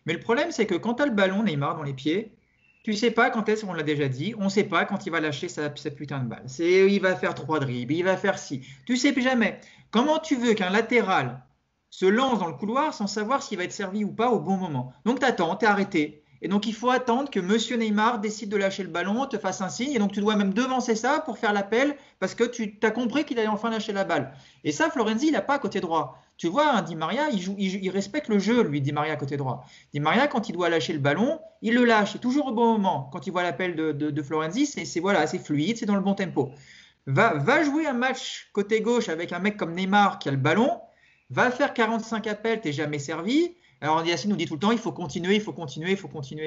Speaker 3: Mais le problème, c'est que quand tu as le ballon, Neymar, dans les pieds, tu ne sais pas quand est-ce qu'on l'a déjà dit, on ne sait pas quand il va lâcher sa putain de balle. Il va faire 3 dribbles, il va faire 6. Tu ne sais jamais. Comment tu veux qu'un latéral se lance dans le couloir sans savoir s'il va être servi ou pas au bon moment? Donc tu attends, tu es arrêté. Et donc il faut attendre que Monsieur Neymar décide de lâcher le ballon, te fasse un signe, et donc tu dois même devancer ça pour faire l'appel parce que tu as compris qu'il allait enfin lâcher la balle. Et ça, Florenzi, il n'a pas à côté droit. Tu vois, hein, Di Maria, il respecte le jeu, lui, Di Maria côté droit. Di Maria, quand il doit lâcher le ballon, il le lâche, et toujours au bon moment. Quand il voit l'appel de Florenzi, c'est fluide, c'est dans le bon tempo. Va jouer un match côté gauche avec un mec comme Neymar qui a le ballon, va faire 45 appels, t'es jamais servi. Alors Yacine nous dit tout le temps, il faut continuer.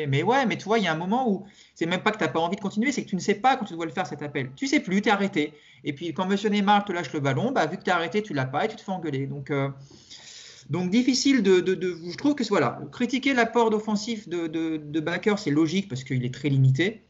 Speaker 3: Mais ouais, mais tu vois, il y a un moment où c'est même pas que tu n'as pas envie de continuer, c'est que tu ne sais pas quand tu dois le faire cet appel. Tu sais plus, tu es arrêté. Et puis quand Monsieur Neymar te lâche le ballon, vu que tu es arrêté, tu l'as pas et tu te fais engueuler. Donc difficile je trouve que voilà, critiquer l'apport offensif de Bakker, c'est logique parce qu'il est très limité.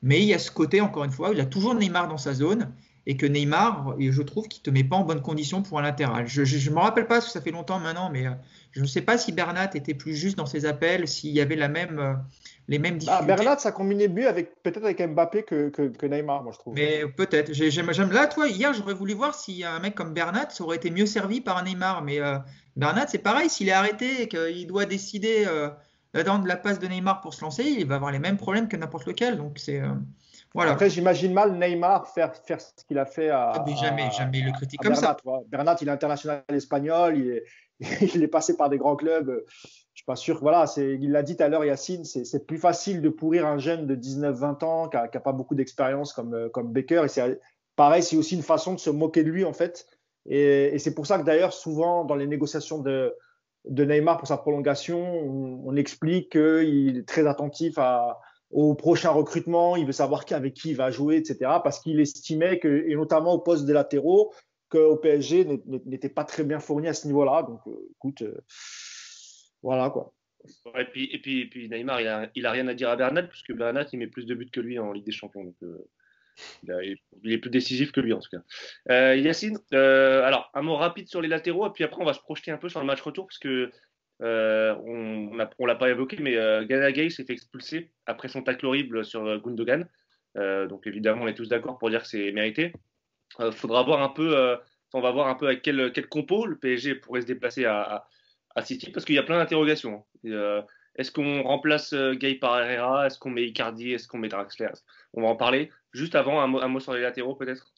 Speaker 3: Mais il y a ce côté, encore une fois, il a toujours Neymar dans sa zone. Et que Neymar, je trouve qu'il ne te met pas en bonne condition pour un latéral. Je ne me rappelle pas, parce que ça fait longtemps maintenant, mais je ne sais pas si Bernat était plus juste dans ses appels, s'il y avait les mêmes difficultés.
Speaker 2: Bernat, ça combinait mieux peut-être avec Mbappé que Neymar, moi je trouve.
Speaker 3: Mais peut-être. Là, toi, hier, j'aurais voulu voir si un mec comme Bernat ça aurait été mieux servi par un Neymar. Mais Bernat, c'est pareil, s'il est arrêté et qu'il doit décider d'attendre la passe de Neymar pour se lancer, il va avoir les mêmes problèmes que n'importe lequel. Donc c'est... Voilà.
Speaker 2: Après, j'imagine mal Neymar faire ce qu'il a fait
Speaker 3: jamais il le critique comme
Speaker 2: Bernat,
Speaker 3: ça.
Speaker 2: Bernat, il est international espagnol, il est passé par des grands clubs. Je ne suis pas sûr. Voilà, il l'a dit tout à l'heure, Yacine, c'est plus facile de pourrir un jeune de 19-20 ans qui n'a pas beaucoup d'expérience comme Bakker. Et c'est pareil, c'est aussi une façon de se moquer de lui, en fait. Et c'est pour ça que d'ailleurs, souvent, dans les négociations de Neymar pour sa prolongation, on explique qu'il est très attentif au prochain recrutement, il veut savoir avec qui il va jouer, etc. Parce qu'il estimait que, et notamment au poste des latéraux, qu'au PSG n'était pas très bien fourni à ce niveau-là. Donc, écoute, voilà quoi.
Speaker 1: Et puis Neymar, il a rien à dire à Bernat, puisque Bernat, il met plus de buts que lui en Ligue des Champions. Donc, il est plus décisif que lui, en tout cas. Yacine, alors, un mot rapide sur les latéraux, et puis après, on va se projeter un peu sur le match retour, parce que on l'a pas évoqué, mais Gana Gueye s'est fait expulser après son tacle horrible sur Gundogan. Donc évidemment, on est tous d'accord pour dire que c'est mérité. Faudra voir un peu, on va voir un peu avec quel compo le PSG pourrait se déplacer à City, parce qu'il y a plein d'interrogations. Est-ce qu'on remplace Gueye par Herrera? Est-ce qu'on met Icardi? Est-ce qu'on met Draxler? On va en parler. Juste avant, un mot sur les latéraux peut-être.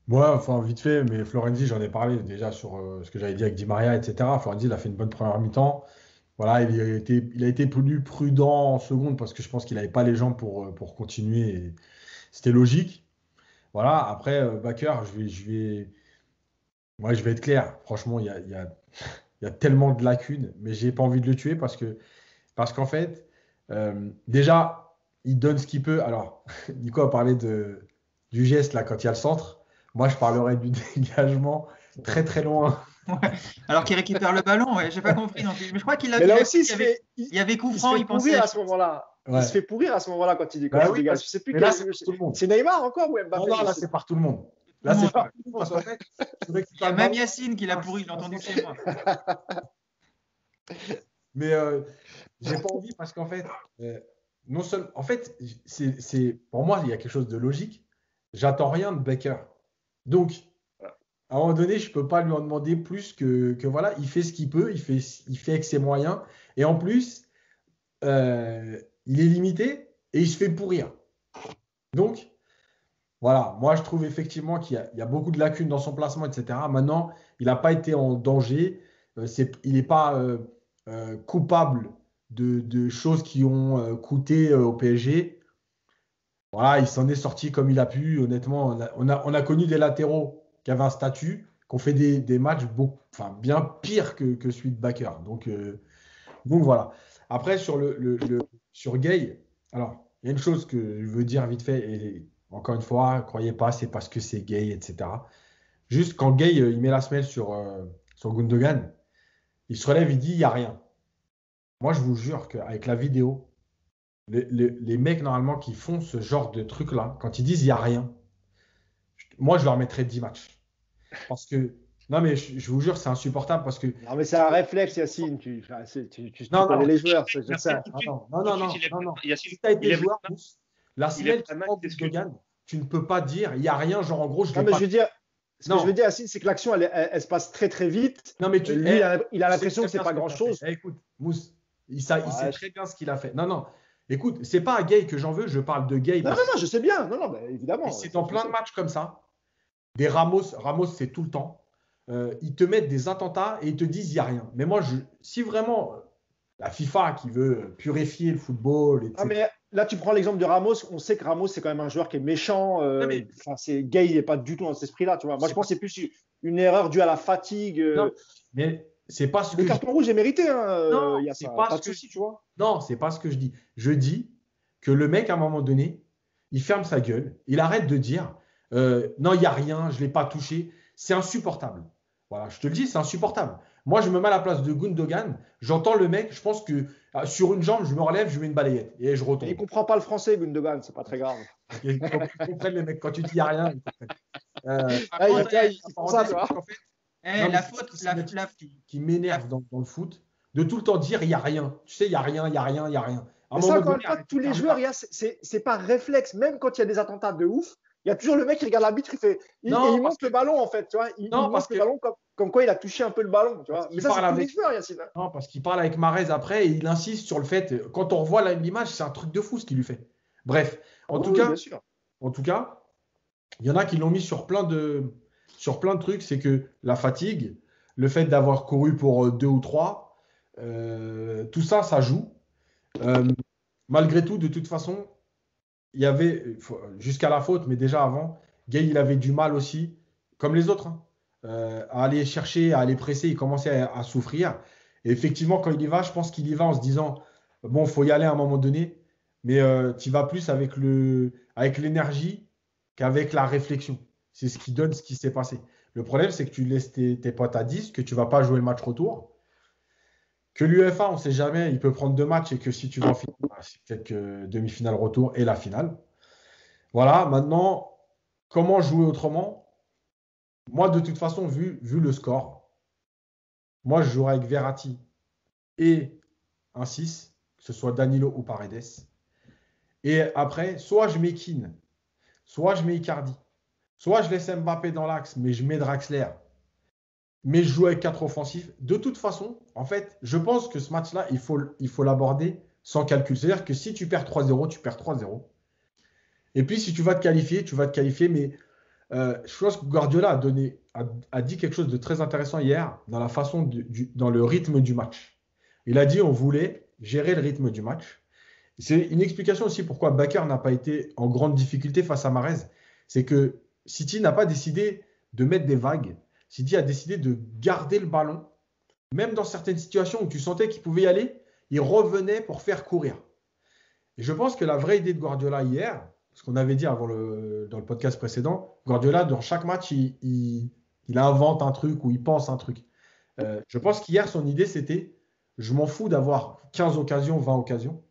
Speaker 4: Moi, enfin, vite fait, mais Florenzi, j'en ai parlé déjà sur ce que j'avais dit avec Di Maria, etc. Florenzi, il a fait une bonne première mi-temps. Voilà, il a été plus prudent en seconde parce que je pense qu'il n'avait pas les jambes pour continuer. Et c'était logique. Voilà, après, Bakker, moi, je vais être clair. Franchement, il y a tellement de lacunes, mais j'ai pas envie de le tuer parce qu'en fait, déjà, il donne ce qu'il peut. Alors, Nico a parlé du geste là quand il y a le centre. Moi, je parlerais du dégagement très très loin.
Speaker 3: Ouais. Alors qu'il récupère le ballon, ouais, j'ai pas compris non plus. Mais je crois qu'il a.
Speaker 2: Mais là aussi,
Speaker 3: il y avait coup franc, il pensait.
Speaker 2: À ce moment-là. Ouais. Il se fait pourrir à ce moment-là quand il dégage.
Speaker 4: Oui,
Speaker 2: je sais plus c'est Neymar encore ou Mbappé?
Speaker 4: Non, là, c'est par tout le monde. Là, c'est
Speaker 3: Moi,
Speaker 4: pas parce qu'en fait, tu
Speaker 3: il y
Speaker 4: récupères
Speaker 3: a
Speaker 4: le
Speaker 3: même
Speaker 4: ballon.
Speaker 3: Yacine qui l'a pourri, je l'ai entendu chez moi.
Speaker 4: Mais j'ai pas envie parce qu'en fait, non seulement, en fait, pour moi, il y a quelque chose de logique. J'attends rien de Baker. Donc, à un moment donné, je peux pas lui en demander plus que voilà, il fait ce qu'il peut, il fait avec ses moyens. Et en plus, il est limité et il se fait pourrir. Donc, voilà, moi je trouve effectivement il y a beaucoup de lacunes dans son placement, etc. Maintenant, il n'a pas été en danger. Il n'est pas coupable de choses qui ont coûté au PSG. Voilà, il s'en est sorti comme il a pu. Honnêtement, on a connu des latéraux qui avaient un statut, qui ont fait des matchs bien pires que celui de Bakker. Donc voilà. Après, sur Gay, alors, il y a une chose que je veux dire vite fait, et encore une fois, croyez pas, c'est parce que c'est Gay, etc. Juste quand Gay, il met la semelle sur Gundogan, il se relève, il dit, il n'y a rien. Moi, je vous jure qu'avec la vidéo, les mecs, normalement, qui font ce genre de truc-là, quand ils disent, il n'y a rien, moi, je leur mettrais 10 matchs. Parce que, non, mais je vous jure, c'est insupportable parce que.
Speaker 2: Non, mais c'est un réflexe, Yacine. Tu connais les joueurs, c'est ça.
Speaker 4: Non. Si tu as été joueur, la semelle qui prend Gundogan, tu ne peux pas dire, il n'y a rien, genre en gros, je
Speaker 2: Non,
Speaker 4: l'ai
Speaker 2: mais
Speaker 4: pas.
Speaker 2: je veux dire, ce que je veux dire, Yacine, c'est que l'action, elle se passe très, très vite.
Speaker 4: Non, mais
Speaker 2: Lui, il a l'impression que c'est pas grand-chose.
Speaker 4: Écoute, Mousse, il sait très bien ce qu'il a fait. Non. Écoute, c'est pas à Gay que j'en veux, je parle de Gay.
Speaker 2: Non, je sais bien. Non, bah, évidemment.
Speaker 4: C'est dans plein de matchs comme ça. Des Ramos, c'est tout le temps. Ils te mettent des attentats et ils te disent il n'y a rien. Mais moi, si vraiment la FIFA qui veut purifier le football, etc.
Speaker 2: Ah, mais là, tu prends l'exemple de Ramos. On sait que Ramos, c'est quand même un joueur qui est méchant. C'est Gay, il n'est pas du tout dans cet esprit-là. Tu vois. Moi, je pense que c'est plus une erreur due à la fatigue.
Speaker 4: Non, mais c'est pas ce que
Speaker 2: le carton rouge est mérité.
Speaker 4: Non,
Speaker 2: il y a
Speaker 4: c'est
Speaker 2: ça,
Speaker 4: pas
Speaker 2: pas
Speaker 4: ce
Speaker 2: de
Speaker 4: que
Speaker 2: souci, tu vois.
Speaker 4: Non, c'est pas ce que je dis. Je dis que le mec, à un moment donné, il ferme sa gueule, il arrête de dire non, il n'y a rien, je ne l'ai pas touché. C'est insupportable. Voilà, je te le dis, c'est insupportable. Moi, je me mets à la place de Gundogan, j'entends le mec, je pense que sur une jambe, je me relève, je mets une balayette et je retombe.
Speaker 2: Il ne comprend pas le français, Gundogan, c'est pas très grave.
Speaker 4: Ils comprennent les mecs, quand tu dis il n'y a rien, ils comprennent.
Speaker 3: La faute
Speaker 4: qui m'énerve dans le foot, de tout le temps dire il n'y a rien. Tu sais, il n'y a rien.
Speaker 2: Mais ça, encore une fois, tous les joueurs, c'est pas réflexe. Même quand il y a des attentats de ouf, il y a toujours le mec qui regarde l'arbitre, il monte le ballon, en fait. Tu vois, il monte le ballon comme quoi il a touché un peu le ballon. Tu vois. Mais ça, c'est tous les joueurs, Yacine.
Speaker 4: Non, parce qu'il parle avec Mahrez après et il insiste sur le fait, quand on revoit l'image, c'est un truc de fou ce qu'il lui fait. Bref, en tout cas, il y en a qui l'ont mis sur plein de trucs. C'est que la fatigue, le fait d'avoir couru pour 2 ou 3, tout ça, ça joue. Malgré tout, de toute façon, il y avait, jusqu'à la faute, mais déjà avant, Gay, il avait du mal aussi, comme les autres, à aller chercher, à aller presser. Il commençait à souffrir. Et effectivement, quand il y va, je pense qu'il y va en se disant, bon, il faut y aller à un moment donné, mais tu y vas plus avec l'énergie qu'avec la réflexion. C'est ce qui donne ce qui s'est passé. Le problème, c'est que tu laisses tes potes à 10, que tu ne vas pas jouer le match retour. Que l'UEFA, on ne sait jamais, il peut prendre 2 matchs et que si tu vas en finale, c'est peut-être que demi-finale retour et la finale. Voilà, maintenant, comment jouer autrement? Moi, de toute façon, vu le score, moi, je jouerai avec Verratti et un 6, que ce soit Danilo ou Paredes. Et après, soit je mets Keane, soit je mets Icardi, soit je laisse Mbappé dans l'axe, mais je mets Draxler. Mais je joue avec 4 offensifs. De toute façon, en fait, je pense que ce match-là, il faut l'aborder sans calcul. C'est-à-dire que si tu perds 3-0, tu perds 3-0. Et puis, si tu vas te qualifier, tu vas te qualifier. Mais je pense que Guardiola a dit quelque chose de très intéressant hier dans la façon dans le rythme du match. Il a dit on voulait gérer le rythme du match. C'est une explication aussi pourquoi Bakker n'a pas été en grande difficulté face à Mahrez. C'est que City n'a pas décidé de mettre des vagues. City a décidé de garder le ballon. Même dans certaines situations où tu sentais qu'il pouvait y aller, il revenait pour faire courir. Et je pense que la vraie idée de Guardiola hier, ce qu'on avait dit dans le podcast précédent, Guardiola, dans chaque match, il invente un truc ou il pense un truc. Je pense qu'hier, son idée, c'était je m'en fous d'avoir 15 occasions, 20 occasions.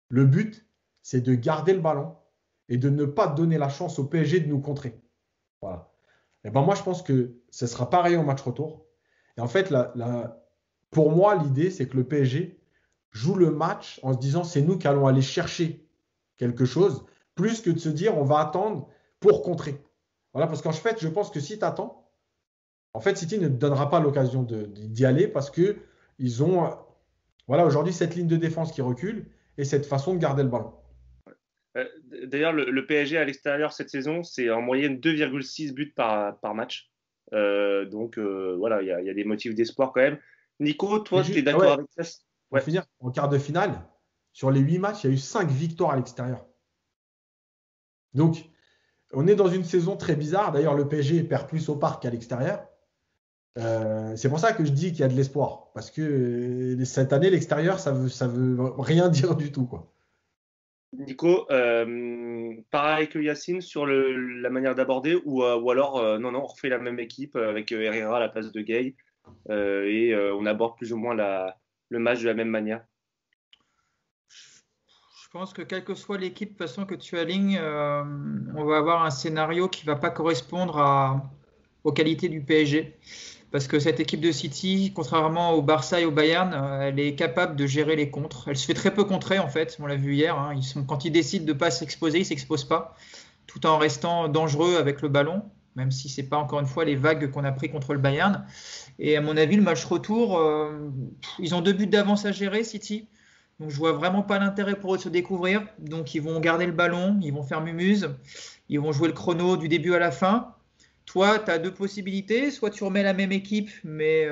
Speaker 4: Le but, c'est de garder le ballon et de ne pas donner la chance au PSG de nous contrer. Voilà. Et ben moi, je pense que ce sera pareil au match retour. Et en fait, pour moi, l'idée, c'est que le PSG joue le match en se disant c'est nous qui allons aller chercher quelque chose, plus que de se dire on va attendre pour contrer. Voilà, parce qu'en fait, je pense que si tu attends, en fait, City ne te donnera pas l'occasion d'y aller parce qu'ils ont aujourd'hui cette ligne de défense qui recule et cette façon de garder le ballon.
Speaker 1: D'ailleurs, le PSG à l'extérieur cette saison, c'est en moyenne 2,6 buts par match. Donc voilà, il y a des motifs d'espoir quand même. Nico, toi, tu es d'accord avec ça?
Speaker 4: Pour finir, en quart de finale, sur les 8 matchs, il y a eu 5 victoires à l'extérieur. Donc, on est dans une saison très bizarre. D'ailleurs, le PSG perd plus au parc qu'à l'extérieur. C'est pour ça que je dis qu'il y a de l'espoir. Parce que cette année, l'extérieur, ça veut rien dire du tout, quoi.
Speaker 1: Nico, pareil que Yacine sur la manière d'aborder ou alors non, on refait la même équipe avec Herrera à la place de Gay et on aborde plus ou moins le match de la même manière.
Speaker 3: Je pense que quelle que soit l'équipe de toute façon que tu alignes, on va avoir un scénario qui ne va pas correspondre aux qualités du PSG. Parce que cette équipe de City, contrairement au Barça et au Bayern, elle est capable de gérer les contres. Elle se fait très peu contrer en fait, on l'a vu hier. Hein. Quand ils décident de ne pas s'exposer, ils ne s'exposent pas, tout en restant dangereux avec le ballon, même si ce n'est pas encore une fois les vagues qu'on a pris contre le Bayern. Et à mon avis, le match retour, ils ont 2 buts d'avance à gérer, City. Donc je vois vraiment pas l'intérêt pour eux de se découvrir. Donc ils vont garder le ballon, ils vont faire mumuse, ils vont jouer le chrono du début à la fin. Toi, tu as 2 possibilités. Soit tu remets la même équipe, mais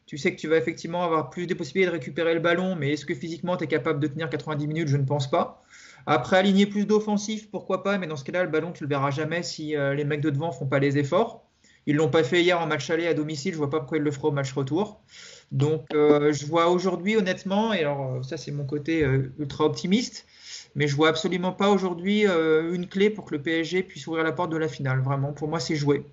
Speaker 3: tu sais que tu vas effectivement avoir plus de possibilités de récupérer le ballon. Mais est-ce que physiquement, tu es capable de tenir 90 minutes? Je ne pense pas. Après, aligner plus d'offensifs, pourquoi pas? Mais dans ce cas-là, le ballon, tu ne le verras jamais si les mecs de devant ne font pas les efforts. Ils ne l'ont pas fait hier en match aller à domicile. Je ne vois pas pourquoi ils le feront au match retour. Donc, je vois aujourd'hui, honnêtement, et alors ça, c'est mon côté ultra optimiste, mais je vois absolument pas aujourd'hui une clé pour que le PSG puisse ouvrir la porte de la finale. Vraiment, pour moi, c'est joué.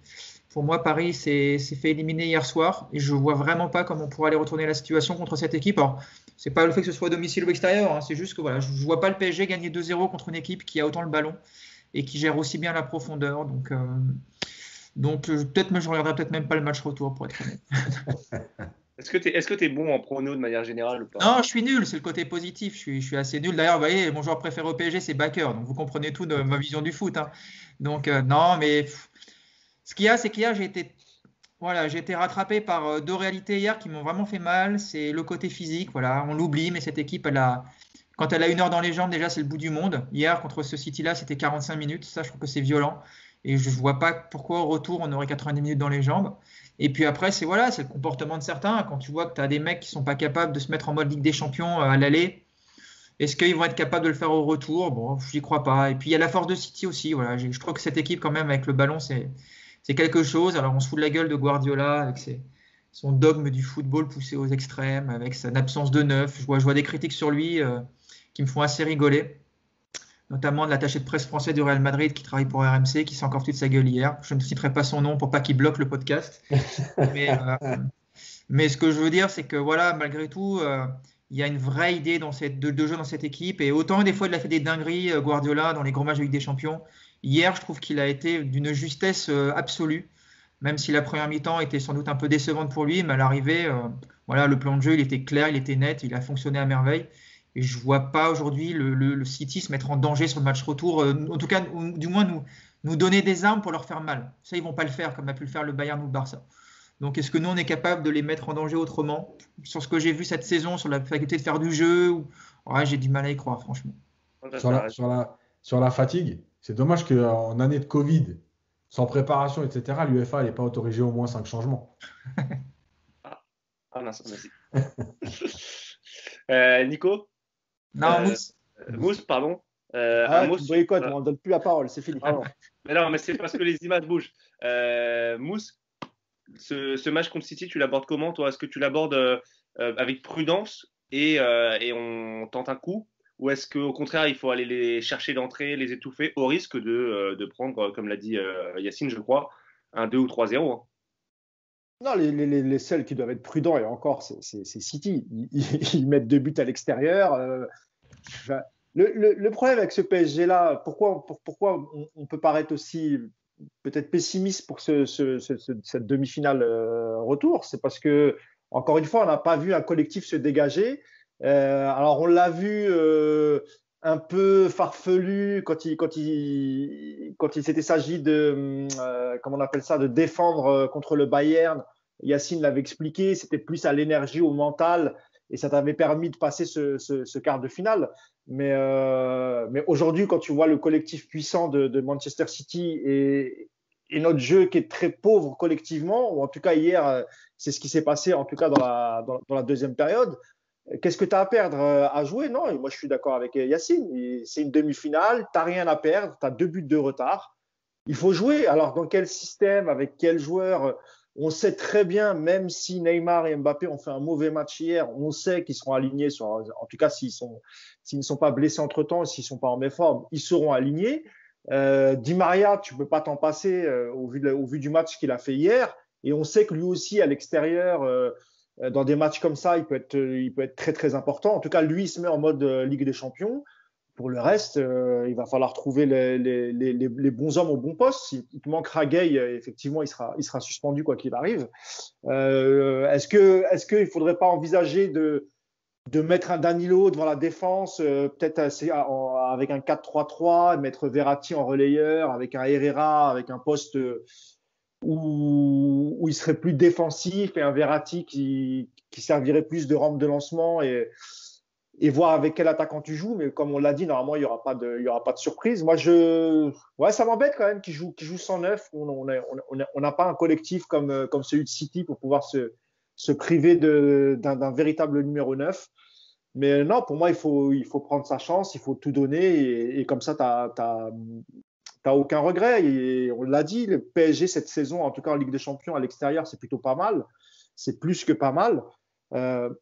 Speaker 3: Pour moi, Paris s'est fait éliminer hier soir et je vois vraiment pas comment on pourra aller retourner la situation contre cette équipe. Alors, c'est pas le fait que ce soit à domicile ou extérieur, hein, c'est juste que voilà, je vois pas le PSG gagner 2-0 contre une équipe qui a autant le ballon et qui gère aussi bien la profondeur. Donc peut-être, mais je regarderai peut-être même pas le match retour pour être honnête.
Speaker 1: Est-ce que tu es bon en prono de manière générale ou pas?
Speaker 3: Non, je suis nul, c'est le côté positif. Je suis assez nul. D'ailleurs, vous voyez, mon joueur préféré au PSG, c'est Bakker. Donc, vous comprenez tout de ma vision du foot. Hein. Donc, non, mais ce qu'il y a, c'est qu'hier, j'ai été rattrapé par 2 réalités hier qui m'ont vraiment fait mal. C'est le côté physique. Voilà, on l'oublie, mais cette équipe, quand elle a 1 heure dans les jambes, déjà, c'est le bout du monde. Hier, contre ce City-là, c'était 45 minutes. Ça, je trouve que c'est violent. Et je ne vois pas pourquoi au retour, on aurait 90 minutes dans les jambes. Et puis après, c'est le comportement de certains. Quand tu vois que tu as des mecs qui ne sont pas capables de se mettre en mode Ligue des Champions à l'aller, est-ce qu'ils vont être capables de le faire au retour? Bon, je n'y crois pas. Et puis il y a la force de City aussi. Voilà. Je trouve que cette équipe, quand même, avec le ballon, c'est quelque chose. Alors on se fout de la gueule de Guardiola avec son dogme du football poussé aux extrêmes, avec son absence de neuf. Je vois des critiques sur lui qui me font assez rigoler, notamment de l'attaché de presse français du Real Madrid qui travaille pour RMC, qui s'est encore foutu de sa gueule hier. Je ne citerai pas son nom pour pas qu'il bloque le podcast. Mais ce que je veux dire, c'est que voilà, malgré tout, il y a une vraie idée de jeu dans cette équipe. Et autant des fois, il a fait des dingueries, Guardiola, dans les gros matchs de Ligue des Champions. Hier, je trouve qu'il a été d'une justesse absolue, même si la première mi-temps était sans doute un peu décevante pour lui. Mais à l'arrivée, voilà, le plan de jeu, il était clair, il était net, il a fonctionné à merveille. Et je ne vois pas aujourd'hui le City se mettre en danger sur le match retour. En tout cas, du moins, nous donner des armes pour leur faire mal. Ça, ils ne vont pas le faire comme a pu le faire le Bayern ou le Barça. Donc, est-ce que nous, on est capable de les mettre en danger autrement? Sur ce que j'ai vu cette saison, sur la faculté de faire du jeu, ouais, j'ai du mal à y croire, franchement.
Speaker 4: Sur la fatigue, c'est dommage qu'en année de Covid, sans préparation, etc., l'UEFA n'ait pas autorisé au moins 5 changements.
Speaker 1: Mince, Nico?
Speaker 3: Non, Mousse.
Speaker 1: Mousse, pardon.
Speaker 2: Tu boycottes, on ne donne plus la parole, c'est fini.
Speaker 1: Mais non, mais c'est parce que les images bougent. Mousse, ce match contre City, tu l'abordes comment, toi? Est-ce que tu l'abordes avec prudence et on tente un coup? Ou est-ce qu'au contraire, il faut aller les chercher d'entrée, les étouffer, au risque de prendre, comme l'a dit Yacine, je crois, un 2 ou 3-0 hein.
Speaker 2: Non, les seuls qui doivent être prudents, et encore, c'est City. Ils mettent 2 buts à l'extérieur. Le problème avec ce PSG-là, pourquoi on peut paraître aussi peut-être pessimiste pour cette demi-finale retour, c'est parce que, encore une fois, on n'a pas vu un collectif se dégager. Alors, on l'a vu un peu farfelu quand il s'était s'agit de, comment on appelle ça, de défendre contre le Bayern. Yacine l'avait expliqué, c'était plus à l'énergie, au mental, et ça t'avait permis de passer ce quart de finale. Mais aujourd'hui, quand tu vois le collectif puissant de Manchester City et notre jeu qui est très pauvre collectivement, ou en tout cas hier, c'est ce qui s'est passé en tout cas dans la deuxième période, qu'est-ce que tu as à perdre à jouer? Non, et moi je suis d'accord avec Yacine. C'est une demi-finale, tu n'as rien à perdre, tu as 2 buts de retard. Il faut jouer. Alors dans quel système, avec quel joueur? On sait très bien, même si Neymar et Mbappé ont fait un mauvais match hier, on sait qu'ils seront alignés, en tout cas s'ils ne sont pas blessés entre-temps, s'ils ne sont pas en méforme, ils seront alignés. Di Maria, tu ne peux pas t'en passer au vu du match qu'il a fait hier. Et on sait que lui aussi, à l'extérieur, dans des matchs comme ça, il peut être très, très important. En tout cas, lui, il se met en mode Ligue des Champions. Pour le reste, il va falloir trouver les bons hommes au bon poste. Il te manquera Gay, effectivement, il sera suspendu quoi qu'il arrive. Est-ce qu'il ne faudrait pas envisager de mettre un Danilo devant la défense, peut-être avec un 4-3-3, mettre Verratti en relayeur, avec un Herrera, avec un poste où il serait plus défensif, et un Verratti qui servirait plus de rampe de lancement et voir avec quel attaquant tu joues. Mais comme on l'a dit, normalement, il n'y aura pas de surprise. Moi, ça m'embête quand même qu'il joue 109. On n'a pas un collectif comme celui de City pour pouvoir se priver d'un véritable numéro 9. Mais non, pour moi, il faut prendre sa chance, il faut tout donner. Et comme ça, t'as aucun regret. Et on l'a dit, le PSG cette saison, en tout cas en Ligue des Champions à l'extérieur, c'est plutôt pas mal. C'est plus que pas mal.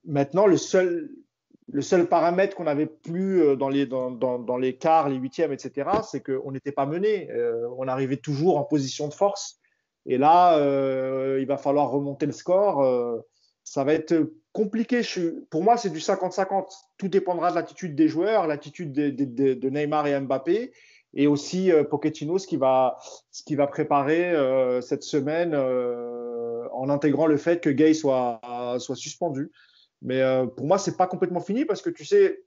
Speaker 2: Maintenant, le seul paramètre qu'on n'avait plus dans les quarts, les huitièmes, etc., c'est qu'on n'était pas mené. On arrivait toujours en position de force. Et là, il va falloir remonter le score. Ça va être compliqué. Pour moi, c'est du 50-50. Tout dépendra de l'attitude des joueurs, l'attitude de Neymar et Mbappé, et aussi Pochettino, ce qui va préparer cette semaine en intégrant le fait que Gay soit suspendu. Mais pour moi, c'est pas complètement fini parce que tu sais,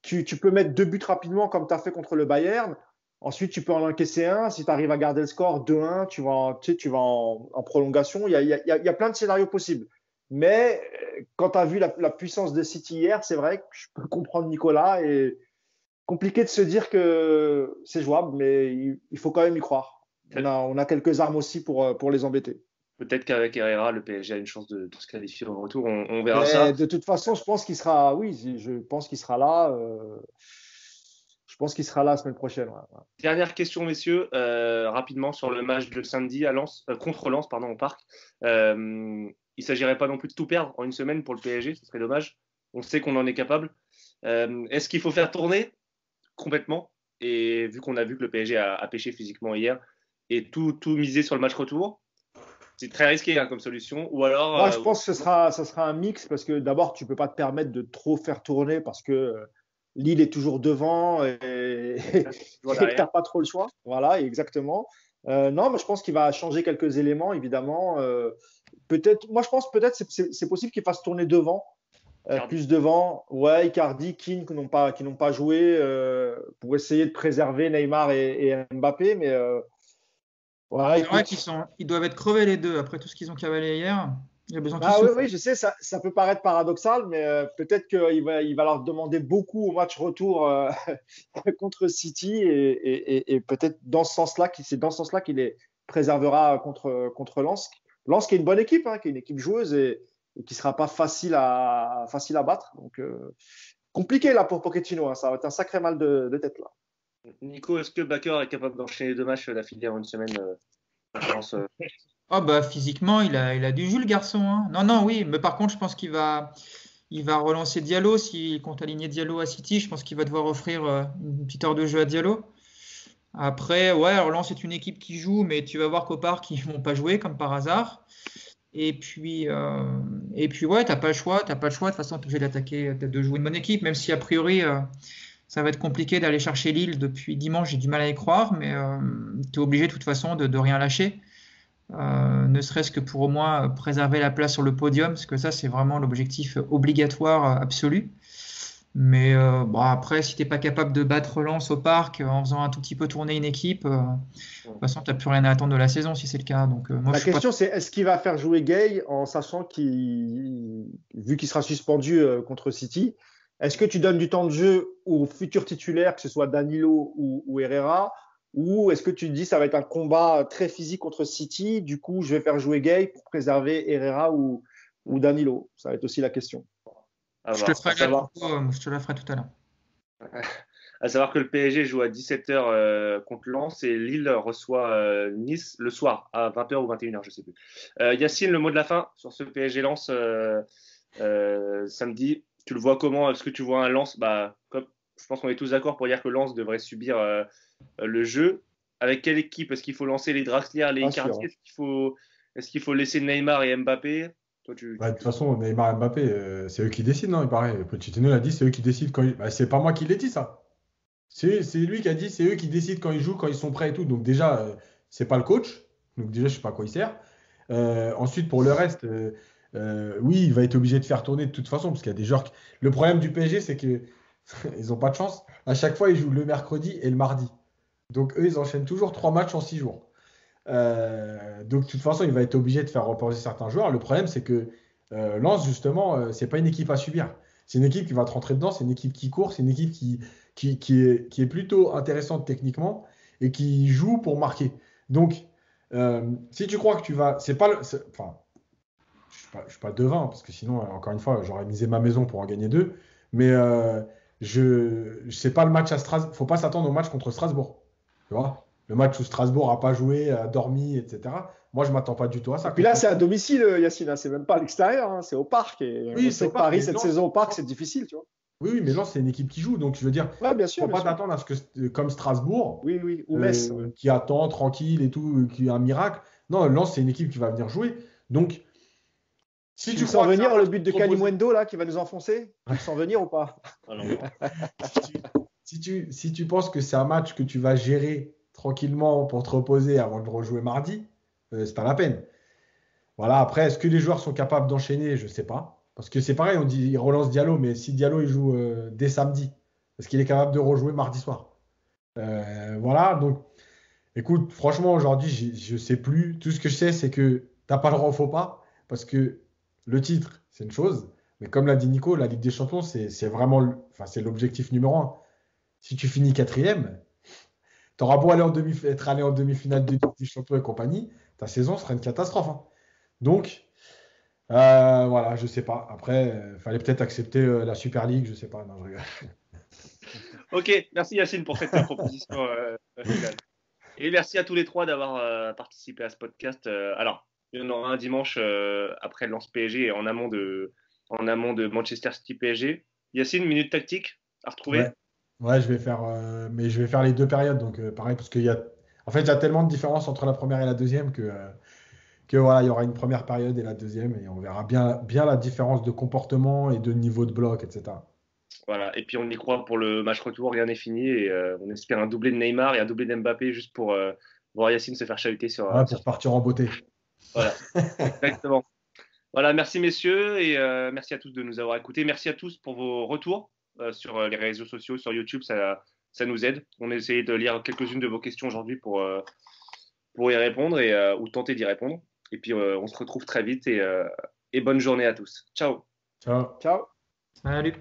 Speaker 2: tu peux mettre 2 buts rapidement comme tu as fait contre le Bayern. Ensuite, tu peux en encaisser un. Si tu arrives à garder le score 2-1, tu vas en prolongation. Il y a plein de scénarios possibles. Mais quand tu as vu la puissance de City hier, c'est vrai que je peux comprendre Nicolas. Et compliqué de se dire que c'est jouable, mais il faut quand même y croire. On a quelques armes aussi pour les embêter.
Speaker 1: Peut-être qu'avec Herrera, le PSG a une chance de se qualifier au retour. On verra ça.
Speaker 2: De toute façon, je pense qu'il sera, je pense qu'il sera là. Je pense qu'il sera là la semaine prochaine. Ouais.
Speaker 1: Dernière question, messieurs, rapidement sur le match de samedi à Lens, contre Lens, au Parc. Il ne s'agirait pas non plus de tout perdre en une semaine pour le PSG, ce serait dommage. On sait qu'on en est capable. Est-ce qu'il faut faire tourner complètement? Et vu qu'on a vu que le PSG a pêché physiquement hier et tout miser sur le match retour, c'est très risqué comme solution. Ou alors,
Speaker 2: moi, je pense que ça sera un mix parce que d'abord, tu ne peux pas te permettre de trop faire tourner parce que Lille est toujours devant et tu n'as pas trop le choix. Voilà, exactement. Non, mais je pense qu'il va changer quelques éléments, évidemment. Moi, je pense peut-être c'est possible qu'il fasse tourner devant. Plus devant, ouais, Icardi, Keane qui n'ont pas joué pour essayer de préserver Neymar et Mbappé, mais
Speaker 3: voilà, c'est vrai qu'ils doivent être crevés les deux après tout ce qu'ils ont cavalé hier. Il y a besoin
Speaker 2: oui, je sais, ça peut paraître paradoxal, mais peut-être qu'il va leur demander beaucoup au match retour contre City et peut-être c'est dans ce sens-là qu'il les préservera contre Lens. Lens qui est une bonne équipe, qui est une équipe joueuse et qui ne sera pas facile à battre. Donc, compliqué là pour Pochettino. Ça va être un sacré mal de tête là.
Speaker 1: Nico, est-ce que Bakker est capable d'enchaîner 2 matchs d'affilée en une semaine
Speaker 3: physiquement, il a du jus le garçon. Non, oui. Mais par contre, je pense qu'il va relancer Diallo. S'il compte aligner Diallo à City, je pense qu'il va devoir offrir une petite heure de jeu à Diallo. Après, alors Lens c'est une équipe qui joue, mais tu vas voir qu'au Parc, ils ne vont pas jouer comme par hasard. Et puis ouais, t'as pas le choix. De toute façon, t'es obligé d'attaquer, de jouer une bonne équipe, même si a priori ça va être compliqué d'aller chercher Lille depuis dimanche, j'ai du mal à y croire, mais tu es obligé de toute façon de rien lâcher, ne serait-ce que pour au moins préserver la place sur le podium, parce que ça c'est vraiment l'objectif obligatoire absolu. Mais après, si tu n'es pas capable de battre Lens au parc en faisant un tout petit peu tourner une équipe, de toute façon, tu n'as plus rien à attendre de la saison si c'est le cas. Donc, moi,
Speaker 2: La question, c'est est-ce qu'il va faire jouer Gay en sachant vu qu'il sera suspendu contre City, est-ce que tu donnes du temps de jeu aux futurs titulaires, que ce soit Danilo ou Herrera, ou est-ce que tu te dis ça va être un combat très physique contre City, du coup je vais faire jouer Gay pour préserver Herrera ou Danilo? Ça va être aussi la question.
Speaker 3: Je te la ferai tout à l'heure.
Speaker 1: À savoir que le PSG joue à 17h contre Lens et Lille reçoit Nice le soir à 20h ou 21h, je ne sais plus. Yacine, le mot de la fin sur ce PSG Lens samedi. Tu le vois comment? Est-ce que tu vois un Lens comme je pense qu'on est tous d'accord pour dire que Lens devrait subir le jeu. Avec quelle équipe? Est-ce qu'il faut lancer les Draxler, les Icardi? Est-ce qu'il faut laisser Neymar et Mbappé? Toi,
Speaker 4: de toute façon, Neymar et Mbappé, c'est eux qui décident, non? Il paraît. Pochettino l'a dit, c'est eux qui décident quand c'est pas moi qui l'ai dit, ça. C'est lui qui a dit, c'est eux qui décident quand ils jouent, quand ils sont prêts et tout. Donc déjà, c'est pas le coach. Donc déjà, je sais pas à quoi il sert. Ensuite, pour le reste, oui, il va être obligé de faire tourner de toute façon, parce qu'il y a des joueurs. Le problème du PSG, c'est que ils n'ont pas de chance. À chaque fois, ils jouent le mercredi et le mardi. Donc eux, ils enchaînent toujours 3 matchs en 6 jours. Donc de toute façon, il va être obligé de faire reposer certains joueurs. Le problème, c'est que Lens, justement, c'est pas une équipe à subir. C'est une équipe qui va te rentrer dedans, c'est une équipe qui court, c'est une équipe qui est plutôt intéressante techniquement et qui joue pour marquer. Donc, si tu crois que tu vas... Enfin, je suis pas devin, parce que sinon, encore une fois, j'aurais misé ma maison pour en gagner 2. Mais je sais pas le match à Strasbourg. Faut pas s'attendre au match contre Strasbourg. Tu vois? Le match où Strasbourg n'a pas joué, a dormi, etc. Moi, je ne m'attends pas du tout à ça.
Speaker 2: Et puis là, c'est à domicile, Yacine. C'est même pas à l'extérieur, hein, c'est au parc. Et
Speaker 4: oui,
Speaker 2: on sait que Paris, cette saison au parc, c'est difficile, tu vois.
Speaker 4: Oui, mais Lens, c'est une équipe qui joue. Donc, je veux dire,
Speaker 2: ouais, bien sûr,
Speaker 4: faut pas t'attendre à ce que, comme Strasbourg,
Speaker 2: oui, ou Metz,
Speaker 4: qui attend tranquille et tout, qui a un miracle. Non, Lens, c'est une équipe qui va venir jouer. Donc,
Speaker 2: si tu sens venir le but de Kalimundo, là, qui va nous enfoncer, tu sens venir ou pas?
Speaker 4: Si tu penses que c'est un match que tu vas gérer tranquillement pour te reposer avant de le rejouer mardi, c'est pas la peine. Voilà, après, est-ce que les joueurs sont capables d'enchaîner? Je ne sais pas. Parce que c'est pareil, on dit il relance Diallo, mais si Diallo il joue dès samedi, est-ce qu'il est capable de rejouer mardi soir? Voilà, donc écoute, franchement, aujourd'hui, je ne sais plus. Tout ce que je sais, c'est que tu n'as pas le droit au faux pas, parce que le titre, c'est une chose, mais comme l'a dit Nico, la Ligue des Champions, c'est vraiment c'est l'objectif numéro 1. Si tu finis 4e, tu auras beau être allé en demi-finale de Ligue des Champions et compagnie, ta saison sera une catastrophe. Hein. Donc, voilà, je sais pas. Après, il fallait peut-être accepter la Super League, je sais pas. Non, je rigole.
Speaker 1: Ok, merci Yacine pour cette proposition. Et merci à tous les trois d'avoir participé à ce podcast. Alors, il y en aura un dimanche après Lens PSG et en amont de Manchester City PSG. Yacine, minute tactique à retrouver?
Speaker 4: Ouais, je vais faire, mais je vais faire les 2 périodes. Donc, pareil, parce qu'il y a tellement de différence entre la première et la deuxième que voilà, il y aura une première période et la deuxième et on verra bien la différence de comportement et de niveau de bloc, etc.
Speaker 1: Voilà, et puis on y croit pour le match retour, rien n'est fini et on espère un doublé de Neymar et un doublé d'Mbappé juste pour voir Yacine se faire chahuter
Speaker 4: pour partir en beauté.
Speaker 1: Voilà, exactement. Voilà, merci messieurs et merci à tous de nous avoir écoutés. Merci à tous pour vos retours sur les réseaux sociaux, sur YouTube, ça nous aide. On a essayé de lire quelques-unes de vos questions aujourd'hui pour y répondre ou tenter d'y répondre. Et puis on se retrouve très vite et bonne journée à tous. Ciao.
Speaker 4: Ciao.
Speaker 2: Ciao.
Speaker 3: Salut.